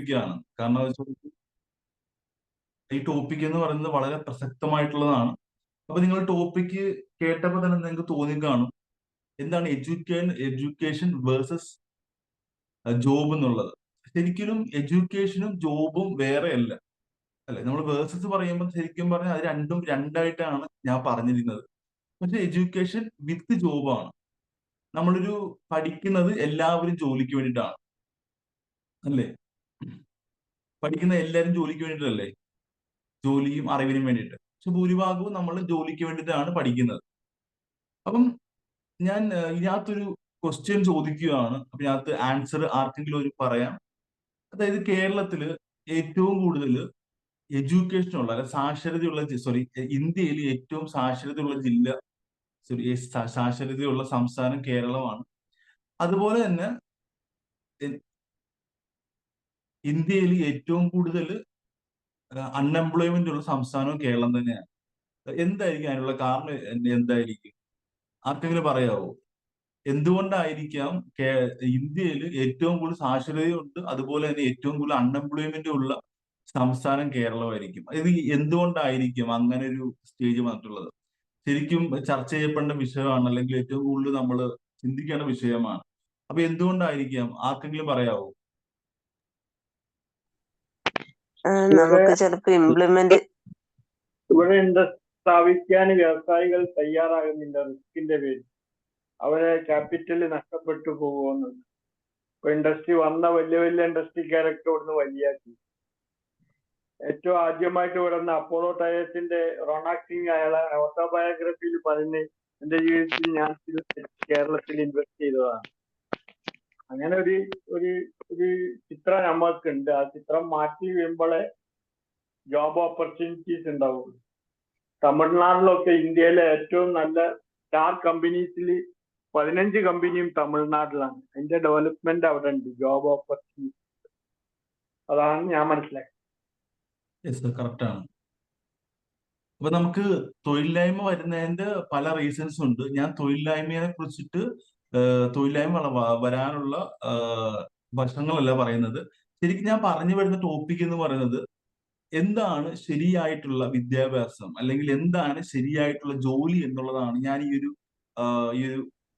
ടോപ്പിക്കാണ്. കാരണം ഈ ടോപ്പിക് എന്ന് പറയുന്നത് വളരെ പ്രസക്തമായിട്ടുള്ളതാണ്. അപ്പൊ നിങ്ങൾ ടോപ്പിക്ക് കേട്ടപ്പോൾ തന്നെ നിങ്ങൾക്ക് തോന്നിക്കാണും എന്താണ് എഡ്യൂക്കേഷൻ വേഴ്സസ് ജോബ് എന്നുള്ളത്. ശരിക്കും എഡ്യൂക്കേഷനും ജോബും വേറെയല്ല, അല്ലെ? നമ്മൾ വേഴ്സസ് പറയുമ്പോൾ ശരിക്കും പറഞ്ഞാൽ അത് രണ്ടും രണ്ടായിട്ടാണ് ഞാൻ പറഞ്ഞിരുന്നത്. പക്ഷെ എഡ്യൂക്കേഷൻ വിത്ത് ജോബാണ്. നമ്മളൊരു പഠിക്കുന്നത് എല്ലാവരും ജോലിക്ക് വേണ്ടിയിട്ടാണ്, അല്ലേ? പഠിക്കുന്ന എല്ലാവരും ജോലിക്ക് വേണ്ടിയിട്ടല്ലേ? ജോലിയും അറിവിനും വേണ്ടിയിട്ട്. പക്ഷെ ഭൂരിഭാഗവും നമ്മൾ ജോലിക്ക് വേണ്ടിയിട്ടാണ് പഠിക്കുന്നത്. അപ്പം ഞാൻ ഇതിനകത്തൊരു ക്വസ്റ്റ്യൻ ചോദിക്കുകയാണ്. അപ്പൊ ഇതിനകത്ത് ആൻസർ ആർക്കെങ്കിലും ഒരു പറയാം. അതായത് കേരളത്തില് ഏറ്റവും കൂടുതൽ എഡ്യൂക്കേഷനുള്ള അല്ലെ സാക്ഷരതയുള്ള സോറി, ഇന്ത്യയിൽ ഏറ്റവും സാക്ഷരതയുള്ള ജില്ല, സോറി, സാക്ഷരതയുള്ള സംസ്ഥാനം കേരളമാണ്. അതുപോലെ തന്നെ ഇന്ത്യയിൽ ഏറ്റവും കൂടുതൽ അൺഎംപ്ലോയ്മെന്റ് ഉള്ള സംസ്ഥാനവും കേരളം തന്നെയാണ്. എന്തായിരിക്കും അതിനുള്ള കാരണം? എന്തായിരിക്കും? ആർക്കെങ്കിലും പറയാവോ? എന്തുകൊണ്ടായിരിക്കാം ഇന്ത്യയിൽ ഏറ്റവും കൂടുതൽ സാക്ഷരതയുണ്ട്, അതുപോലെ തന്നെ ഏറ്റവും കൂടുതൽ അൺഎംപ്ലോയ്മെന്റ് ഉള്ള സംസ്ഥാനം കേരളമായിരിക്കും? ഇത് എന്തുകൊണ്ടായിരിക്കും അങ്ങനെ ഒരു സ്റ്റേജ് വന്നിട്ടുള്ളത്? ശരിക്കും ചർച്ച ചെയ്യപ്പെടേണ്ട വിഷയമാണ്, അല്ലെങ്കിൽ ഏറ്റവും കൂടുതൽ നമ്മൾ ചിന്തിക്കേണ്ട വിഷയമാണ്. അപ്പൊ എന്തുകൊണ്ടായിരിക്കാം? ആർക്കെങ്കിലും പറയാവോ? ഇവിടെ നമുക്ക് ചിലപ്പോ ഇംപ്ലിമെന്റ് ഇവിടെ ഇൻഡസ്ട്രി സ്ഥാപിക്കാൻ വ്യവസായികൾ തയ്യാറാകുന്നില്ല, റിസ്കിന്റെ പേരിൽ. അവരെ ക്യാപിറ്റൽ നഷ്ടപ്പെട്ടു പോകുമെന്നുണ്ട്. ഇപ്പൊ ഇൻഡസ്ട്രി വന്ന വലിയ വലിയ ഇൻഡസ്ട്രിക്കാരൊക്കെ ഇവിടുന്ന് വലിയാക്കി. ഏറ്റവും ആദ്യമായിട്ട് ഇവിടുന്ന് അപ്പോളോ ടയേഴ്സിന്റെ റോണാക് സിംഗ് അയാളെ ഓട്ടോബയോഗ്രഫിയിൽ പറഞ്ഞ് എന്റെ ജീവിതത്തിൽ ഞാൻ കേരളത്തിൽ ഇൻവെസ്റ്റ് ചെയ്തതാണ്. അങ്ങനെ ഒരു ഒരു ഒരു ചിത്രം നമ്മൾക്കുണ്ട്. ആ ചിത്രം മാറ്റി വരുമ്പോഴേ ജോബ് ഓപ്പർച്യൂണിറ്റീസ് ഉണ്ടാവുള്ളൂ. തമിഴ്നാട്ടിലൊക്കെ ഇന്ത്യയിലെ ഏറ്റവും നല്ല സ്റ്റാർ കമ്പനീസിൽ 15 കമ്പനിയും തമിഴ്നാട്ടിലാണ്. അതിന്റെ ഡെവലപ്മെന്റ് അവിടെ ഉണ്ട്, ജോബ് ഓപ്പർച്യൂണിറ്റി. അതാണ് ഞാൻ മനസ്സിലാക്കിയത്. കറക്റ്റ് ആണ്. അപ്പൊ നമുക്ക് തൊഴിലില്ലായ്മ വരുന്നതിന്റെ പല റീസൺസ് ഉണ്ട്. ഞാൻ തൊഴിലില്ലായ്മയെ കുറിച്ചിട്ട് തൊഴിലില്ലായ്മ വരാനുള്ള വശങ്ങളല്ല പറയുന്നത്. ശരിക്കും ഞാൻ പറഞ്ഞു വരുന്ന ടോപ്പിക് എന്ന് പറയുന്നത് എന്താണ് ശരിയായിട്ടുള്ള വിദ്യാഭ്യാസം, അല്ലെങ്കിൽ എന്താണ് ശരിയായിട്ടുള്ള ജോലി എന്നുള്ളതാണ് ഞാൻ ഈ ഒരു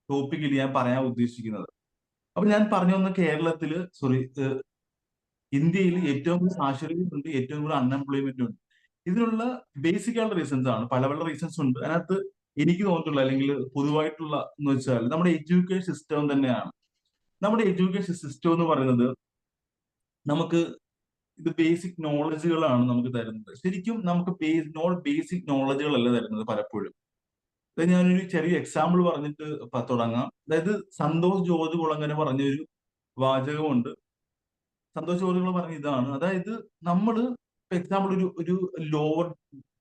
ടോപ്പിക്കിൽ ഞാൻ പറയാൻ ഉദ്ദേശിക്കുന്നത്. അപ്പൊ ഞാൻ പറഞ്ഞു വന്ന കേരളത്തില്, സോറി, ഇന്ത്യയിൽ ഏറ്റവും കൂടുതൽ സാക്ഷരതയുണ്ട്, ഏറ്റവും കൂടുതൽ അൺഎംപ്ലോയ്മെന്റ് ഉണ്ട്. ഇതിനുള്ള ബേസിക് ആയിട്ടുള്ള റീസൺസ് ആണ്. പല പല റീസൺസ് ഉണ്ട്. അതിനകത്ത് എനിക്ക് തോന്നിയിട്ടുള്ള അല്ലെങ്കിൽ പൊതുവായിട്ടുള്ള എന്ന് വെച്ചാൽ നമ്മുടെ എഡ്യൂക്കേഷൻ സിസ്റ്റം തന്നെയാണ്. നമ്മുടെ എഡ്യൂക്കേഷൻ സിസ്റ്റം എന്ന് പറയുന്നത് നമുക്ക് ഇത് ബേസിക് നോളജുകളാണ് നമുക്ക് തരുന്നത്. ശരിക്കും നമുക്ക് ബേസിക് നോളജുകളല്ല തരുന്നത് പലപ്പോഴും. അതായത് ഞാനൊരു ചെറിയ എക്സാമ്പിൾ പറഞ്ഞിട്ട് തുടങ്ങാം. അതായത് സന്തോഷ് ജോർജ് കുളങ്ങര പറഞ്ഞൊരു വാചകമുണ്ട്. സന്തോഷ് ജോർജ് കുളങ്ങര പറഞ്ഞ ഇതാണ്, അതായത് നമ്മള് എക്സാമ്പിൾ ഒരു ലോവർ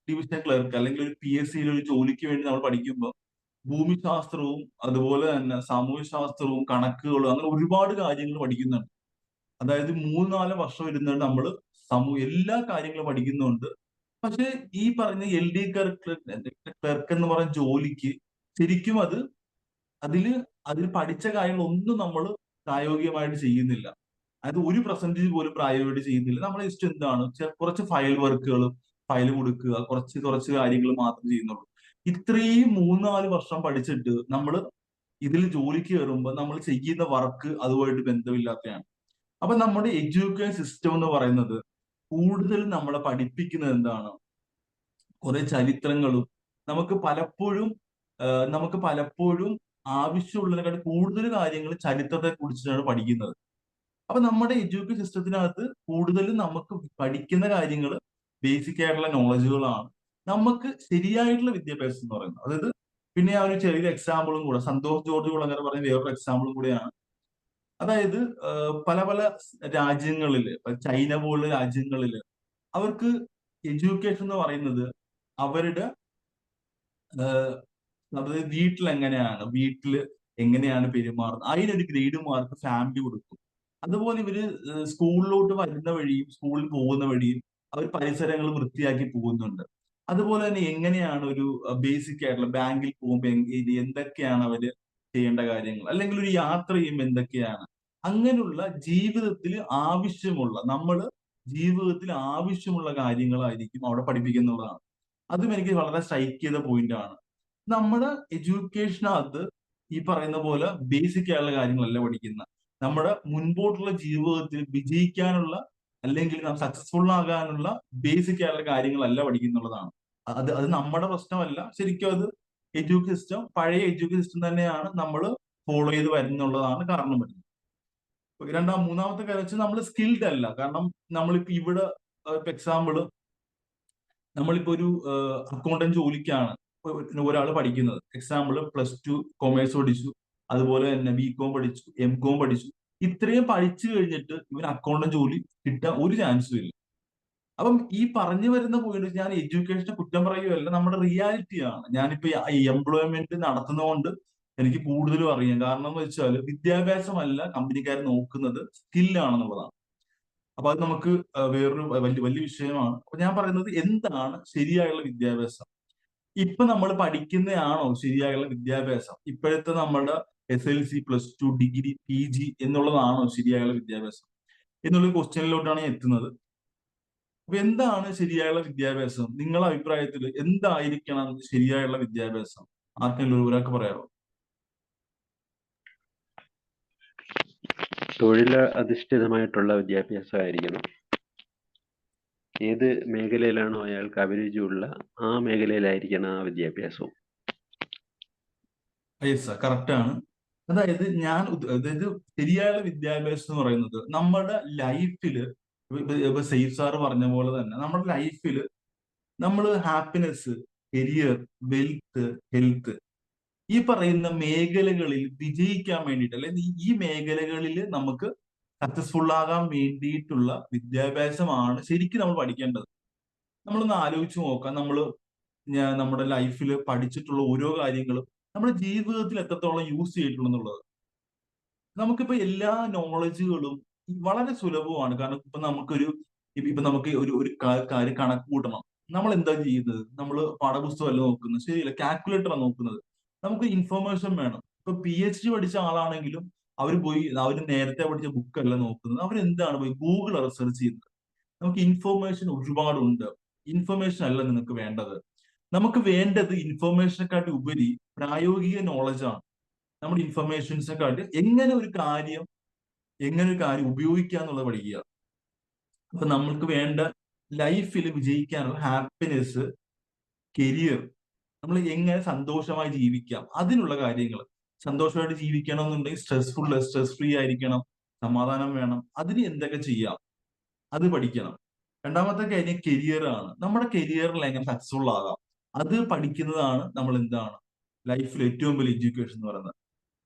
ഡിവിഷൻ ക്ലർക്ക് അല്ലെങ്കിൽ ഒരു PSC ഒരു ജോലിക്ക് വേണ്ടി നമ്മൾ പഠിക്കുമ്പോൾ ഭൂമിശാസ്ത്രവും അതുപോലെ തന്നെ സാമൂഹ്യ ശാസ്ത്രവും കണക്കുകളും അങ്ങനെ ഒരുപാട് കാര്യങ്ങൾ പഠിക്കുന്നുണ്ട്. അതായത് 3-4 വർഷം ഇരുന്നിട്ട് നമ്മൾ എല്ലാ കാര്യങ്ങളും പഠിക്കുന്നുണ്ട്. പക്ഷെ ഈ പറഞ്ഞ LD ക്ലർക്ക് എന്ന് പറയുന്ന ജോലിക്ക് ശരിക്കും അതിൽ പഠിച്ച കാര്യങ്ങളൊന്നും നമ്മൾ പ്രായോഗികമായിട്ട് ചെയ്യുന്നില്ല. അത് ഒരു പെർസെന്റേജ് പോലും പ്രായോഗികമായിട്ട് ചെയ്യുന്നില്ല. നമ്മളെ ഇഷ്ടം എന്താണ്? കുറച്ച് ഫയൽ കൊടുക്കുക, കുറച്ച് കാര്യങ്ങൾ മാത്രം ചെയ്യുന്നുള്ളൂ. ഇത്രയും 3-4 വർഷം പഠിച്ചിട്ട് നമ്മൾ ഇതിൽ ജോലിക്ക് കയറുമ്പോൾ നമ്മൾ ചെയ്യുന്ന വർക്ക് അതുമായിട്ട് ബന്ധമില്ലാത്തതാണ്. അപ്പൊ നമ്മുടെ എഡ്യൂക്കേഷൻ സിസ്റ്റം എന്ന് പറയുന്നത് കൂടുതൽ നമ്മളെ പഠിപ്പിക്കുന്നത് എന്താണ്? കുറെ ചരിത്രങ്ങളും നമുക്ക് പലപ്പോഴും ആവശ്യമുള്ളതിനെക്കാൾ കൂടുതൽ കാര്യങ്ങൾ ചരിത്രത്തെ കുറിച്ചിട്ടാണ് പഠിക്കുന്നത്. അപ്പൊ നമ്മുടെ എഡ്യൂക്കേഷൻ സിസ്റ്റത്തിനകത്ത് കൂടുതലും നമുക്ക് പഠിക്കുന്ന കാര്യങ്ങൾ ബേസിക് ആയിട്ടുള്ള നോളജുകളാണ്. നമുക്ക് ശരിയായിട്ടുള്ള വിദ്യാഭ്യാസം എന്ന് പറയുന്നത്, അതായത് പിന്നെ ആ ഒരു ചെറിയൊരു എക്സാമ്പിളും കൂടെ സന്തോഷ് ജോർജ് കുളങ്ങര പറഞ്ഞ വേറൊരു എക്സാമ്പിളും കൂടെയാണ്. അതായത് പല പല രാജ്യങ്ങളില്, ചൈന പോലുള്ള രാജ്യങ്ങളില് അവർക്ക് എഡ്യൂക്കേഷൻ എന്ന് പറയുന്നത് അവരുടെ അതായത് വീട്ടിൽ എങ്ങനെയാണ് പെരുമാറുന്നത് അതിനൊരു ഗ്രേഡ് മാർക്ക് ഫാമിലി കൊടുക്കും. അതുപോലെ ഇവര് സ്കൂളിലോട്ട് വരുന്ന വഴിയും സ്കൂളിൽ പോകുന്ന വഴിയും അവർ പരിസരങ്ങൾ വൃത്തിയാക്കി പോകുന്നുണ്ട്. അതുപോലെ തന്നെ എങ്ങനെയാണ് ഒരു ബേസിക് ആയിട്ടുള്ള ബാങ്കിൽ പോകുമ്പോൾ എന്തൊക്കെയാണ് അവര് ചെയ്യേണ്ട കാര്യങ്ങൾ, അല്ലെങ്കിൽ ഒരു യാത്ര ചെയ്യുമ്പോൾ എന്തൊക്കെയാണ്, അങ്ങനെയുള്ള ജീവിതത്തിൽ ആവശ്യമുള്ള ജീവിതത്തിൽ ആവശ്യമുള്ള കാര്യങ്ങളായിരിക്കും അവിടെ പഠിപ്പിക്കുന്നുള്ളതാണ്. അതും എനിക്ക് വളരെ സ്ട്രൈക്ക് ചെയ്ത പോയിന്റ് ആണ്. നമ്മുടെ എഡ്യൂക്കേഷനകത്ത് ഈ പറയുന്ന പോലെ ബേസിക് ആയിട്ടുള്ള കാര്യങ്ങളല്ല പഠിക്കുന്നത്. നമ്മുടെ മുൻപോട്ടുള്ള ജീവിതത്തിൽ വിജയിക്കാനുള്ള അല്ലെങ്കിൽ നാം സക്സസ്ഫുൾ ആകാനുള്ള ബേസിക് ആയിട്ടുള്ള കാര്യങ്ങളല്ല പഠിക്കുന്നുള്ളതാണ്. അത് നമ്മുടെ പ്രശ്നമല്ല. ശരിക്കും അത് എഡ്യൂക്കേഷൻ സിസ്റ്റം, പഴയ എഡ്യൂക്കേഷൻ സിസ്റ്റം തന്നെയാണ് നമ്മൾ ഫോളോ ചെയ്ത് വരുന്നുള്ളതാണ് കാരണം വരുന്നത്. മൂന്നാമത്തെ കാര്യം വെച്ചാൽ നമ്മൾ സ്കിൽഡ് അല്ല. കാരണം നമ്മളിപ്പോ ഇവിടെ ഇപ്പൊ എക്സാമ്പിള് നമ്മളിപ്പോ ഒരു അക്കൗണ്ടന്റ് ജോലിക്കാണ് ഒരാൾ പഠിക്കുന്നത്. എക്സാമ്പിൾ +2 കൊമേഴ്സ് പഠിച്ചു, അതുപോലെ തന്നെ ബികോം പഠിച്ചു, എംകോം പഠിച്ചു. ഇത്രയും പഠിച്ചു കഴിഞ്ഞിട്ട് ഇവൻ അക്കൗണ്ടന്റ് ജോലി കിട്ടാൻ ഒരു ചാൻസും ഇല്ല. അപ്പം ഈ പറഞ്ഞു വരുന്ന പോയിന്റ് ഞാൻ എഡ്യൂക്കേഷനെ കുറ്റം പറയുകയല്ല, നമ്മുടെ റിയാലിറ്റിയാണ്. ഞാനിപ്പോ ഈ എംപ്ലോയ്മെന്റ് നടത്തുന്നതുകൊണ്ട് എനിക്ക് കൂടുതലും അറിയാം. കാരണം എന്ന് വെച്ചാൽ വിദ്യാഭ്യാസമല്ല കമ്പനിക്കാർ നോക്കുന്നത്, സ്കില്ലാണെന്നുള്ളതാണ്. അപ്പൊ അത് നമുക്ക് വേറൊരു വലിയ വലിയ വിഷയമാണ്. അപ്പൊ ഞാൻ പറയുന്നത് എന്താണ് ശരിയായുള്ള വിദ്യാഭ്യാസം? ഇപ്പൊ നമ്മൾ പഠിക്കുന്നതാണോ ശരിയായുള്ള വിദ്യാഭ്യാസം? ഇപ്പോഴത്തെ നമ്മുടെ SLC, +2, ഡിഗ്രി, PG എന്നുള്ളതാണോ ശരിയായുള്ള വിദ്യാഭ്യാസം എന്നുള്ള ക്വസ്റ്റ്യനിലോട്ടാണ് ഞാൻ എത്തുന്നത്. അപ്പൊ എന്താണ് ശരിയായുള്ള വിദ്യാഭ്യാസം? നിങ്ങളുടെ അഭിപ്രായത്തിൽ എന്തായിരിക്കണം ശരിയായുള്ള വിദ്യാഭ്യാസം? ആർക്കെങ്കിലും ഒരാൾക്ക് പറയാമോ? തൊഴിൽ അധിഷ്ഠിതമായിട്ടുള്ള വിദ്യാഭ്യാസമായിരിക്കണം. ഏത് മേഖലയിലാണോ അയാൾക്ക് അഭിരുചിയുള്ള ആ മേഖലയിലായിരിക്കണം ആ വിദ്യാഭ്യാസവും. യെസ്, കറക്റ്റ് ആണ്. അതായത് അതായത് ശരിയായ വിദ്യാഭ്യാസം എന്ന് പറയുന്നത് നമ്മുടെ ലൈഫില്, ഇപ്പൊ സെയ്ഫ് സാറ് പറഞ്ഞ പോലെ തന്നെ നമ്മുടെ ലൈഫില് നമ്മൾ ഹാപ്പിനെസ്, കരിയർ, വെൽത്ത്, ഹെൽത്ത് ഈ പറയുന്ന മേഖലകളിൽ വിജയിക്കാൻ വേണ്ടിയിട്ട്, അല്ലെങ്കിൽ ഈ മേഖലകളിൽ നമുക്ക് സക്സസ്ഫുൾ ആകാൻ വേണ്ടിയിട്ടുള്ള വിദ്യാഭ്യാസമാണ് ശരിക്കും നമ്മൾ പഠിക്കേണ്ടത്. നമ്മളൊന്ന് ആലോചിച്ച് നോക്കാം. നമ്മുടെ ലൈഫിൽ പഠിച്ചിട്ടുള്ള ഓരോ കാര്യങ്ങളും നമ്മുടെ ജീവിതത്തിൽ എത്രത്തോളം യൂസ് ചെയ്തിട്ടുണ്ടെന്നുള്ളത്. നമുക്കിപ്പോ എല്ലാ നോളജുകളും വളരെ സുലഭമാണ്. കാരണം ഇപ്പൊ നമുക്ക് ഒരു കാര്യം കണക്ക് കൂട്ടണം. നമ്മൾ എന്താ ചെയ്യുന്നത്? നമ്മൾ പാഠപുസ്തകമല്ല നോക്കുന്നത്, ശരിയല്ല, കാൽക്കുലേറ്ററാണ് നോക്കുന്നത്. നമുക്ക് ഇൻഫർമേഷൻ വേണം. ഇപ്പൊ PhD പഠിച്ച ആളാണെങ്കിലും അവർ നേരത്തെ പഠിച്ച ബുക്കല്ല നോക്കുന്നത്. അവരെന്താണ് പോയി ഗൂഗിൾ റിസർച്ച് ചെയ്യുന്നത്. നമുക്ക് ഇൻഫർമേഷൻ ഒരുപാടുണ്ട്. ഇൻഫർമേഷൻ അല്ല നിങ്ങൾക്ക് വേണ്ടത്. നമുക്ക് വേണ്ടത് ഇൻഫർമേഷനെക്കാട്ടി ഉപരി പ്രായോഗിക നോളജാണ്. നമ്മുടെ ഇൻഫർമേഷൻസിനെക്കാട്ടി എങ്ങനെ ഒരു കാര്യം ഉപയോഗിക്കുക എന്നുള്ളത് പഠിക്കുക. അപ്പൊ നമ്മൾക്ക് വേണ്ട ലൈഫിൽ വിജയിക്കാനുള്ള ഹാപ്പിനെസ്, കരിയർ, നമ്മൾ എങ്ങനെ സന്തോഷമായി ജീവിക്കാം, അതിനുള്ള കാര്യങ്ങൾ. സന്തോഷമായിട്ട് ജീവിക്കണം എന്നുണ്ടെങ്കിൽ സ്ട്രെസ് ഫ്രീ ആയിരിക്കണം, സമാധാനം വേണം. അതിന് എന്തൊക്കെ ചെയ്യാം അത് പഠിക്കണം. രണ്ടാമത്തെ കാര്യം കരിയർ ആണ്. നമ്മുടെ കരിയറിൽ എങ്ങനെ സക്സസ്ഫുൾ ആകാം അത് പഠിക്കുന്നതാണ് നമ്മൾ ലൈഫിൽ ഏറ്റവും വലിയ എഡ്യൂക്കേഷൻ എന്ന് പറയുന്നത്.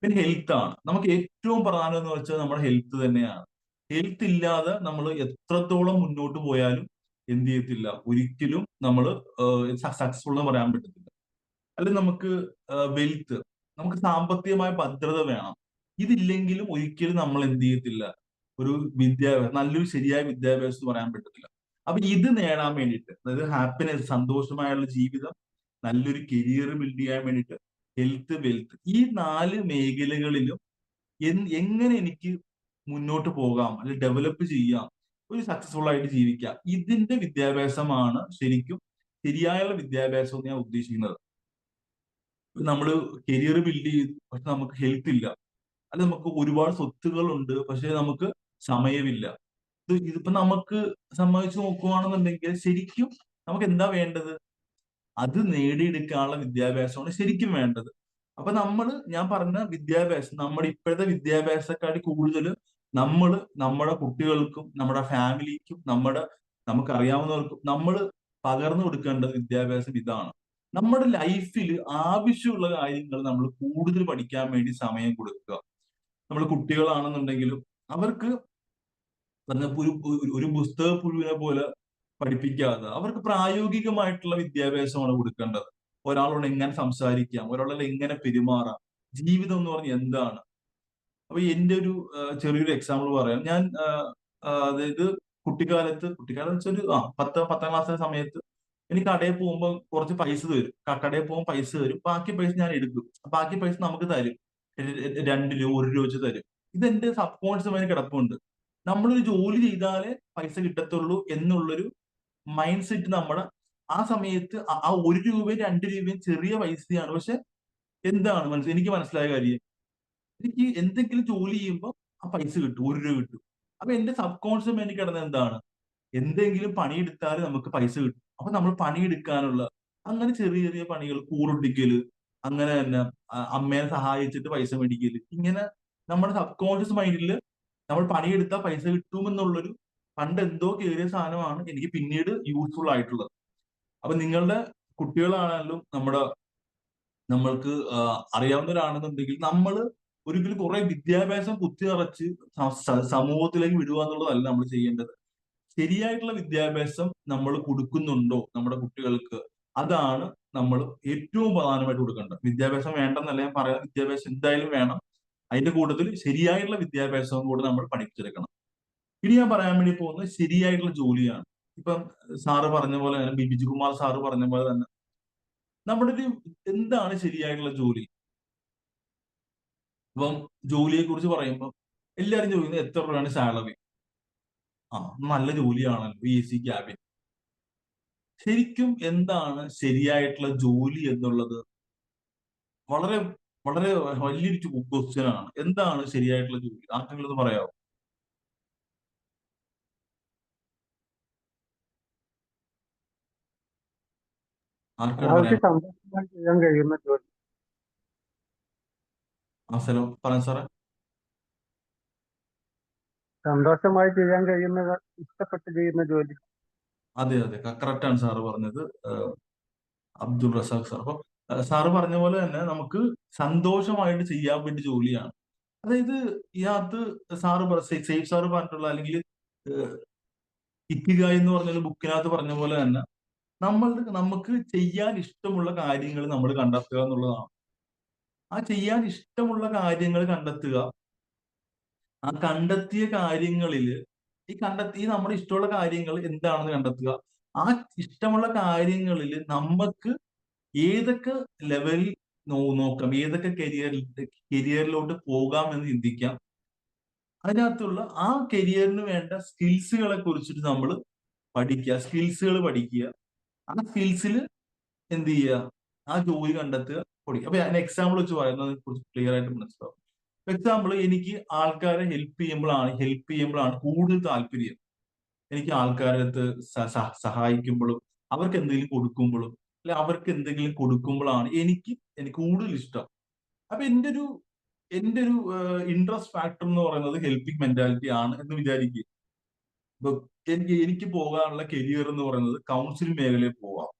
പിന്നെ ഹെൽത്ത് ആണ്. നമുക്ക് ഏറ്റവും പ്രധാനം എന്ന് വെച്ചാൽ നമ്മുടെ ഹെൽത്ത് തന്നെയാണ്. ഹെൽത്ത് ഇല്ലാതെ നമ്മൾ എത്രത്തോളം മുന്നോട്ട് പോയാലും എന്ത് ചെയ്യത്തില്ല, ഒരിക്കലും നമ്മൾ സക്സസ്ഫുൾ എന്ന് പറയാൻ പറ്റത്തില്ല. അല്ലെങ്കിൽ നമുക്ക് വെൽത്ത്, നമുക്ക് സാമ്പത്തികമായ ഭദ്രത വേണം. ഇതില്ലെങ്കിലും ഒരിക്കലും നമ്മൾ എന്ത് ചെയ്യത്തില്ല, നല്ലൊരു ശരിയായ വിദ്യാഭ്യാസം എന്ന് പറയാൻ പറ്റത്തില്ല. അപ്പൊ ഇത് നേടാൻ വേണ്ടിയിട്ട്, അതായത് ഹാപ്പിനെസ്, സന്തോഷമായുള്ള ജീവിതം, നല്ലൊരു കരിയർ ബിൽഡ് ചെയ്യാൻ വേണ്ടിയിട്ട് ഹെൽത്ത്, വെൽത്ത്, ഈ 4 മേഖലകളിലും എങ്ങനെ എനിക്ക് മുന്നോട്ട് പോകാം, അല്ലെങ്കിൽ ഡെവലപ്പ് ചെയ്യാം, ഒരു സക്സസ്ഫുൾ ആയിട്ട് ജീവിക്കാം, ഇതിന്റെ വിദ്യാഭ്യാസമാണ് ശരിയായുള്ള വിദ്യാഭ്യാസം എന്ന് ഞാൻ ഉദ്ദേശിക്കുന്നത്. നമ്മൾ കരിയർ ബിൽഡ് ചെയ്തു, പക്ഷെ നമുക്ക് ഹെൽത്ത് ഇല്ല. അത് നമുക്ക് ഒരുപാട് സ്വത്തുകളുണ്ട്, പക്ഷെ നമുക്ക് സമയമില്ല. ഇതിപ്പോ നമുക്ക് സംബന്ധിച്ച് നോക്കുകയാണെന്നുണ്ടെങ്കിൽ ശരിക്കും നമുക്ക് എന്താ വേണ്ടത്? അത് നേടിയെടുക്കാനുള്ള വിദ്യാഭ്യാസമാണ് ശരിക്കും വേണ്ടത്. അപ്പൊ ഞാൻ പറഞ്ഞ വിദ്യാഭ്യാസം, നമ്മുടെ ഇപ്പോഴത്തെ വിദ്യാഭ്യാസത്തെക്കാട്ടി കൂടുതൽ നമ്മുടെ കുട്ടികൾക്കും നമ്മുടെ ഫാമിലിക്കും നമുക്കറിയാവുന്നവർക്കും നമ്മൾ പകർന്നു കൊടുക്കേണ്ട വിദ്യാഭ്യാസം ഇതാണ്. നമ്മുടെ ലൈഫിൽ ആവശ്യമുള്ള കാര്യങ്ങൾ നമ്മൾ കൂടുതൽ പഠിക്കാൻ വേണ്ടി സമയം കൊടുക്കുക. നമ്മൾ കുട്ടികളാണെന്നുണ്ടെങ്കിലും അവർക്ക് ഒരു പുസ്തക പുഴുവിനെ പോലെ പഠിപ്പിക്കാതെ അവർക്ക് പ്രായോഗികമായിട്ടുള്ള വിദ്യാഭ്യാസമാണ് കൊടുക്കേണ്ടത്. ഒരാളോട് എങ്ങനെ സംസാരിക്കാം, ഒരാളോട് എങ്ങനെ പെരുമാറാം, ജീവിതം എന്ന് പറഞ്ഞാൽ എന്താണ്. അപ്പൊ എന്റെ ഒരു ചെറിയൊരു എക്സാമ്പിൾ പറയാം. ഞാൻ അതായത് കുട്ടിക്കാലത്ത് വെച്ചാൽ ഒരു 10-10ാം ക്ലാസ്സിലെ സമയത്ത് എനിക്ക് കടയിൽ പോകുമ്പോൾ കുറച്ച് പൈസ തരും. കടയിൽ പോകുമ്പോൾ പൈസ തരും, ബാക്കി പൈസ ഞാൻ എടുക്കും. ബാക്കി പൈസ നമുക്ക് തരും, 2 രൂപ 1 രൂപ വെച്ച് തരും. ഇതെന്റെ സബ് കോൺഷ്യസ് മൈൻഡ് കിടപ്പുണ്ട്. നമ്മളൊരു ജോലി ചെയ്താലേ പൈസ കിട്ടത്തുള്ളൂ എന്നുള്ളൊരു മൈൻഡ് സെറ്റ് നമ്മുടെ ആ സമയത്ത് ആ 1 രൂപയും 2 രൂപയും ചെറിയ പൈസയാണ്. പക്ഷെ എന്താണ് എനിക്ക് മനസ്സിലായ കാര്യം, എനിക്ക് എന്തെങ്കിലും ജോലി ചെയ്യുമ്പോൾ ആ പൈസ കിട്ടും, 1 രൂപ കിട്ടും. അപ്പൊ എന്റെ സബ് കോൺഷ്യസ് മൈൻഡിൽ കിടന്ന എന്താണ്, എന്തെങ്കിലും പണിയെടുത്താൽ നമുക്ക് പൈസ കിട്ടും. അപ്പൊ നമ്മൾ പണിയെടുക്കാനുള്ള അങ്ങനെ ചെറിയ ചെറിയ പണികൾ, കൂറൊട്ടിക്കല്, അങ്ങനെ തന്നെ അമ്മേനെ സഹായിച്ചിട്ട് പൈസ മേടിക്കല്, ഇങ്ങനെ നമ്മുടെ സബ് കോൺഷ്യസ് മൈൻഡിൽ നമ്മൾ പണിയെടുത്താൽ പൈസ കിട്ടുമെന്നുള്ളൊരു പണ്ട് എന്തോ കയറിയ സാധനമാണ് എനിക്ക് പിന്നീട് യൂസ്ഫുൾ ആയിട്ടുള്ളത്. അപ്പൊ നിങ്ങളുടെ കുട്ടികളാണെങ്കിലും നമ്മൾക്ക് അറിയാവുന്നവരാണെന്നുണ്ടെങ്കിൽ നമ്മൾ ഒരിക്കലും കുറെ വിദ്യാഭ്യാസം കുത്തിനിറച്ച് സമൂഹത്തിലേക്ക് വിടുക എന്നുള്ളതല്ല നമ്മൾ ചെയ്യേണ്ടത്. ശരിയായിട്ടുള്ള വിദ്യാഭ്യാസം നമ്മൾ കൊടുക്കുന്നുണ്ടോ നമ്മുടെ കുട്ടികൾക്ക്, അതാണ് നമ്മൾ ഏറ്റവും പ്രധാനമായിട്ട് കൊടുക്കേണ്ടത്. വിദ്യാഭ്യാസം വേണ്ടെന്നല്ല ഞാൻ പറയാം, വിദ്യാഭ്യാസം എന്തായാലും വേണം. അതിന്റെ കൂട്ടത്തിൽ ശരിയായിട്ടുള്ള വിദ്യാഭ്യാസവും കൂടെ നമ്മൾ പഠിപ്പിച്ചെടുക്കണം. ഇനി ഞാൻ പറയാൻ വേണ്ടി പോകുന്നത് ശരിയായിട്ടുള്ള ജോലിയാണ്. ഇപ്പം സാറ് പറഞ്ഞ പോലെ തന്നെ, ബിജു കുമാർ സാറ് പറഞ്ഞ പോലെ തന്നെ, നമ്മുടെ ഒരു എന്താണ് ശരിയായിട്ടുള്ള ജോലി. ഇപ്പം ജോലിയെ കുറിച്ച് പറയുമ്പോൾ എല്ലാവരും ചോദിക്കുന്നത് എത്ര രൂപയാണ് സാലറി. ആ, നല്ല ജോലിയാണല്ലോ AC ക്യാബിൻ. ശരിക്കും എന്താണ് ശരിയായിട്ടുള്ള ജോലി എന്നുള്ളത് വളരെ വളരെ വലിയൊരു ക്വസ്റ്റ്യൻ ആണ്. എന്താണ് ശരിയായിട്ടുള്ള ജോലി, ആർക്കെങ്കിലും ഒന്ന് പറയാമോ? ആർക്കാണ് ഒരാൾക്ക് പറയാൻ? സന്തോഷമായി ചെയ്യാൻ കഴിയുന്ന ജോലി. സ്ഥലം പറയാൻ സാറേ. സന്തോഷമായി ചെയ്യാൻ കഴിയുന്ന, ഇഷ്ടപ്പെട്ട് ചെയ്യുന്ന ജോലി. അതെ അതെ, കറക്റ്റ് ആണ് സാറ് പറഞ്ഞത്. അബ്ദുൾ റസാഖ് സാർ. അപ്പൊ സാറ് പറഞ്ഞ പോലെ തന്നെ നമുക്ക് സന്തോഷമായിട്ട് ചെയ്യാൻ വേണ്ടി ജോലിയാണ്. അതായത് ഇതിനകത്ത് സേഫ് സാറ് പറഞ്ഞിട്ടുള്ള, അല്ലെങ്കിൽ ഇക്കിഗായ് എന്ന് പറഞ്ഞ ബുക്കിനകത്ത് പറഞ്ഞ പോലെ തന്നെ, നമുക്ക് ചെയ്യാൻ ഇഷ്ടമുള്ള കാര്യങ്ങൾ നമ്മൾ കണ്ടെത്തുക എന്നുള്ളതാണ്. ആ ചെയ്യാൻ ഇഷ്ടമുള്ള കാര്യങ്ങൾ കണ്ടെത്തുക. ആ കണ്ടെത്തിയ കാര്യങ്ങളിൽ ഈ നമ്മുടെ ഇഷ്ടമുള്ള കാര്യങ്ങൾ എന്താണെന്ന് കണ്ടെത്തുക. ആ ഇഷ്ടമുള്ള കാര്യങ്ങളിൽ നമുക്ക് ഏതൊക്കെ ലെവലിൽ നോക്കാം, ഏതൊക്കെ കരിയറിലോട്ട് പോകാം എന്ന് ചിന്തിക്കാം. അതിനകത്തുള്ള ആ കരിയറിന് വേണ്ട സ്കിൽസുകളെ കുറിച്ചിട്ട് നമ്മൾ സ്കിൽസുകൾ പഠിക്കുക. ആ സ്കിൽസിൽ എന്ത് ചെയ്യുക, ആ ജോലി കണ്ടെത്തുക, പഠിക്കുക. അപ്പൊ ഞാൻ എക്സാമ്പിൾ വെച്ച് പറയുന്നത് കുറിച്ച് ക്ലിയർ ആയിട്ട് മനസ്സിലാവും. എക്സാമ്പിൾ, എനിക്ക് ആൾക്കാരെ ഹെൽപ്പ് ചെയ്യുമ്പോഴാണ് കൂടുതൽ താല്പര്യം. എനിക്ക് ആൾക്കാരുടെ അടുത്ത് സഹായിക്കുമ്പോഴും അവർക്ക് എന്തെങ്കിലും കൊടുക്കുമ്പോഴും, അല്ലെ അവർക്ക് എന്തെങ്കിലും കൊടുക്കുമ്പോഴാണ് എനിക്ക് കൂടുതൽ ഇഷ്ടം. അപ്പൊ എന്റെ ഒരു ഇൻട്രസ്റ്റ് ഫാക്ടർ എന്ന് പറയുന്നത് ഹെൽപ്പിംഗ് മെന്റാലിറ്റി ആണ് എന്ന് വിചാരിക്കുക. ഇപ്പൊ എനിക്ക് പോകാനുള്ള കരിയർ എന്ന് പറയുന്നത് കൗൺസിലിംഗ് മേഖലയിൽ പോകാം,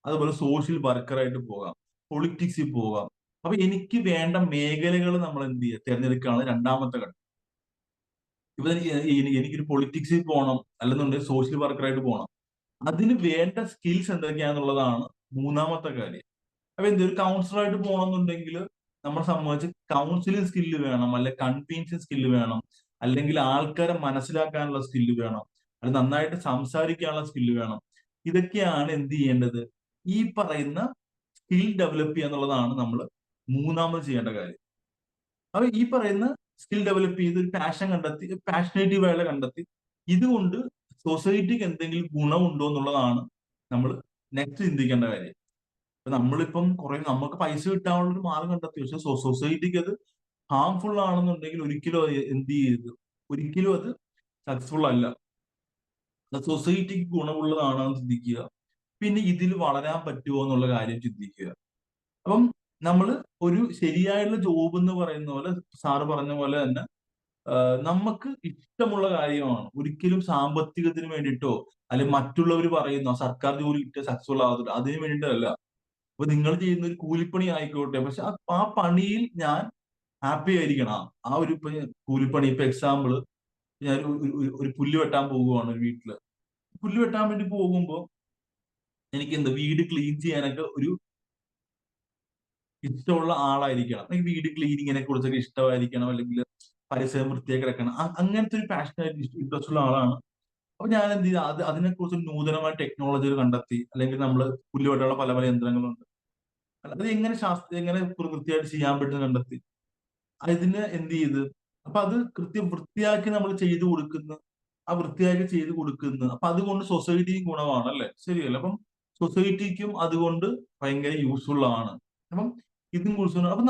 അതുപോലെ സോഷ്യൽ വർക്കറായിട്ട് പോകാം, പൊളിറ്റിക്സിൽ പോകാം. അപ്പൊ എനിക്ക് വേണ്ട മേഖലകൾ നമ്മൾ എന്ത് ചെയ്യുക, തിരഞ്ഞെടുക്കുകയാണ് രണ്ടാമത്തെ ഘട്ടം. ഇപ്പൊ എനിക്കൊരു പൊളിറ്റിക്സിൽ പോകണം, അല്ലെന്നുണ്ടെങ്കിൽ സോഷ്യൽ വർക്കറായിട്ട് പോകണം. അതിന് വേണ്ട സ്കിൽസ് എന്തൊക്കെയാന്നുള്ളതാണ് മൂന്നാമത്തെ കാര്യം. അപ്പൊ ഒരു കൗൺസിലറായിട്ട് പോകണമെന്നുണ്ടെങ്കിൽ നമ്മളെ സംബന്ധിച്ച് കൗൺസിലിംഗ് സ്കില്ല് വേണം, അല്ലെ കൺവീൻസിങ് സ്കില്ല് വേണം, അല്ലെങ്കിൽ ആൾക്കാരെ മനസ്സിലാക്കാനുള്ള സ്കില്ല് വേണം, അത് നന്നായിട്ട് സംസാരിക്കാനുള്ള സ്കില്ല് വേണം. ഇതൊക്കെയാണ് എന്ത് ചെയ്യേണ്ടത്, ഈ പറയുന്ന സ്കിൽ ഡെവലപ്പ് ചെയ്യുക എന്നുള്ളതാണ് നമ്മൾ മൂന്നാമത് ചെയ്യേണ്ട കാര്യം. അപ്പൊ ഈ പറയുന്ന സ്കിൽ ഡെവലപ്പ് ചെയ്ത് ഒരു പാഷൻ കണ്ടെത്തി, പാഷനേറ്റീവ് ആയുള്ള കണ്ടെത്തി, ഇതുകൊണ്ട് സൊസൈറ്റിക്ക് എന്തെങ്കിലും ഗുണമുണ്ടോ എന്നുള്ളതാണ് നമ്മൾ നെക്സ്റ്റ് ചിന്തിക്കേണ്ട കാര്യം. അപ്പൊ നമ്മളിപ്പം നമുക്ക് പൈസ കിട്ടാനുള്ള ഒരു മാർഗം കണ്ടെത്തി, പക്ഷെ സൊസൈറ്റിക്ക് അത് ഹാംഫുൾ ആണെന്നുണ്ടെങ്കിൽ ഒരിക്കലും ഒരിക്കലും അത് സക്സസ്ഫുൾ അല്ല. സൊസൈറ്റിക്ക് ഗുണമുള്ളതാണെന്ന് ചിന്തിക്കുക. പിന്നെ ഇതിൽ വളരാൻ പറ്റുമോ എന്നുള്ള കാര്യം ചിന്തിക്കുക. അപ്പം നമ്മൾ ഒരു ശരിയായുള്ള ജോബ് എന്ന് പറയുന്ന പോലെ, സാറ് പറഞ്ഞ പോലെ തന്നെ, നമുക്ക് ഇഷ്ടമുള്ള കാര്യമാണ്. ഒരിക്കലും സാമ്പത്തികത്തിന് വേണ്ടിയിട്ടോ, അല്ലെങ്കിൽ മറ്റുള്ളവർ പറയുന്ന സർക്കാർ ജോലി കിട്ടിയ സക്സസ്ഫുൾ ആകത്തില്ല അതിന് വേണ്ടിയിട്ടല്ല. അപ്പൊ നിങ്ങൾ ചെയ്യുന്ന ഒരു കൂലിപ്പണി ആയിക്കോട്ടെ, പക്ഷെ ആ പണിയിൽ ഞാൻ ഹാപ്പി ആയിരിക്കണം. ആ ഒരു കൂലിപ്പണി, ഇപ്പൊ എക്സാമ്പിൾ, ഞാൻ ഒരു പുല്ല് വെട്ടാൻ പോകുവാണ് ഒരു വീട്ടില്. പുല്ല് വെട്ടാൻ വേണ്ടി പോകുമ്പോൾ എനിക്ക് വീട് ക്ലീൻ ചെയ്യാനൊക്കെ ഒരു ഇഷ്ടമുള്ള ആളായിരിക്കണം. എനിക്ക് വീട് ക്ലീനിങ്ങിനെ കുറിച്ചൊക്കെ ഇഷ്ടമായിരിക്കണം, അല്ലെങ്കിൽ പരിസരം വൃത്തിയാക്കി കിടക്കണം, അങ്ങനത്തെ ഒരു പാഷനായിട്ട് ഇൻട്രസ്റ്റ് ഉള്ള ആളാണ്. അപ്പൊ ഞാൻ എന്ത് ചെയ്തു, അതിനെക്കുറിച്ച് നൂതനമായ ടെക്നോളജികൾ കണ്ടെത്തി, അല്ലെങ്കിൽ നമ്മൾ പുല്ലുവെട്ടാനുള്ള പല പല യന്ത്രങ്ങളുണ്ട്, അത് എങ്ങനെ വൃത്തിയായിട്ട് ചെയ്യാൻ പറ്റുന്ന കണ്ടെത്തി. അതിന് എന്ത് ചെയ്ത് അപ്പൊ അത് വൃത്തിയാക്കി നമ്മൾ ചെയ്തു കൊടുക്കുന്നു. ആ വൃത്തിയാക്കി ചെയ്തു കൊടുക്കുന്നു. അപ്പൊ അതുകൊണ്ട് സൊസൈറ്റിക്കും ഗുണമാണ്, അല്ലെ? ശരിയല്ല? അപ്പം സൊസൈറ്റിക്കും അതുകൊണ്ട് ഭയങ്കര യൂസ്ഫുൾ ആണ്. അപ്പം ഇതും യൂസ്ഫുൾ. അപ്പൊ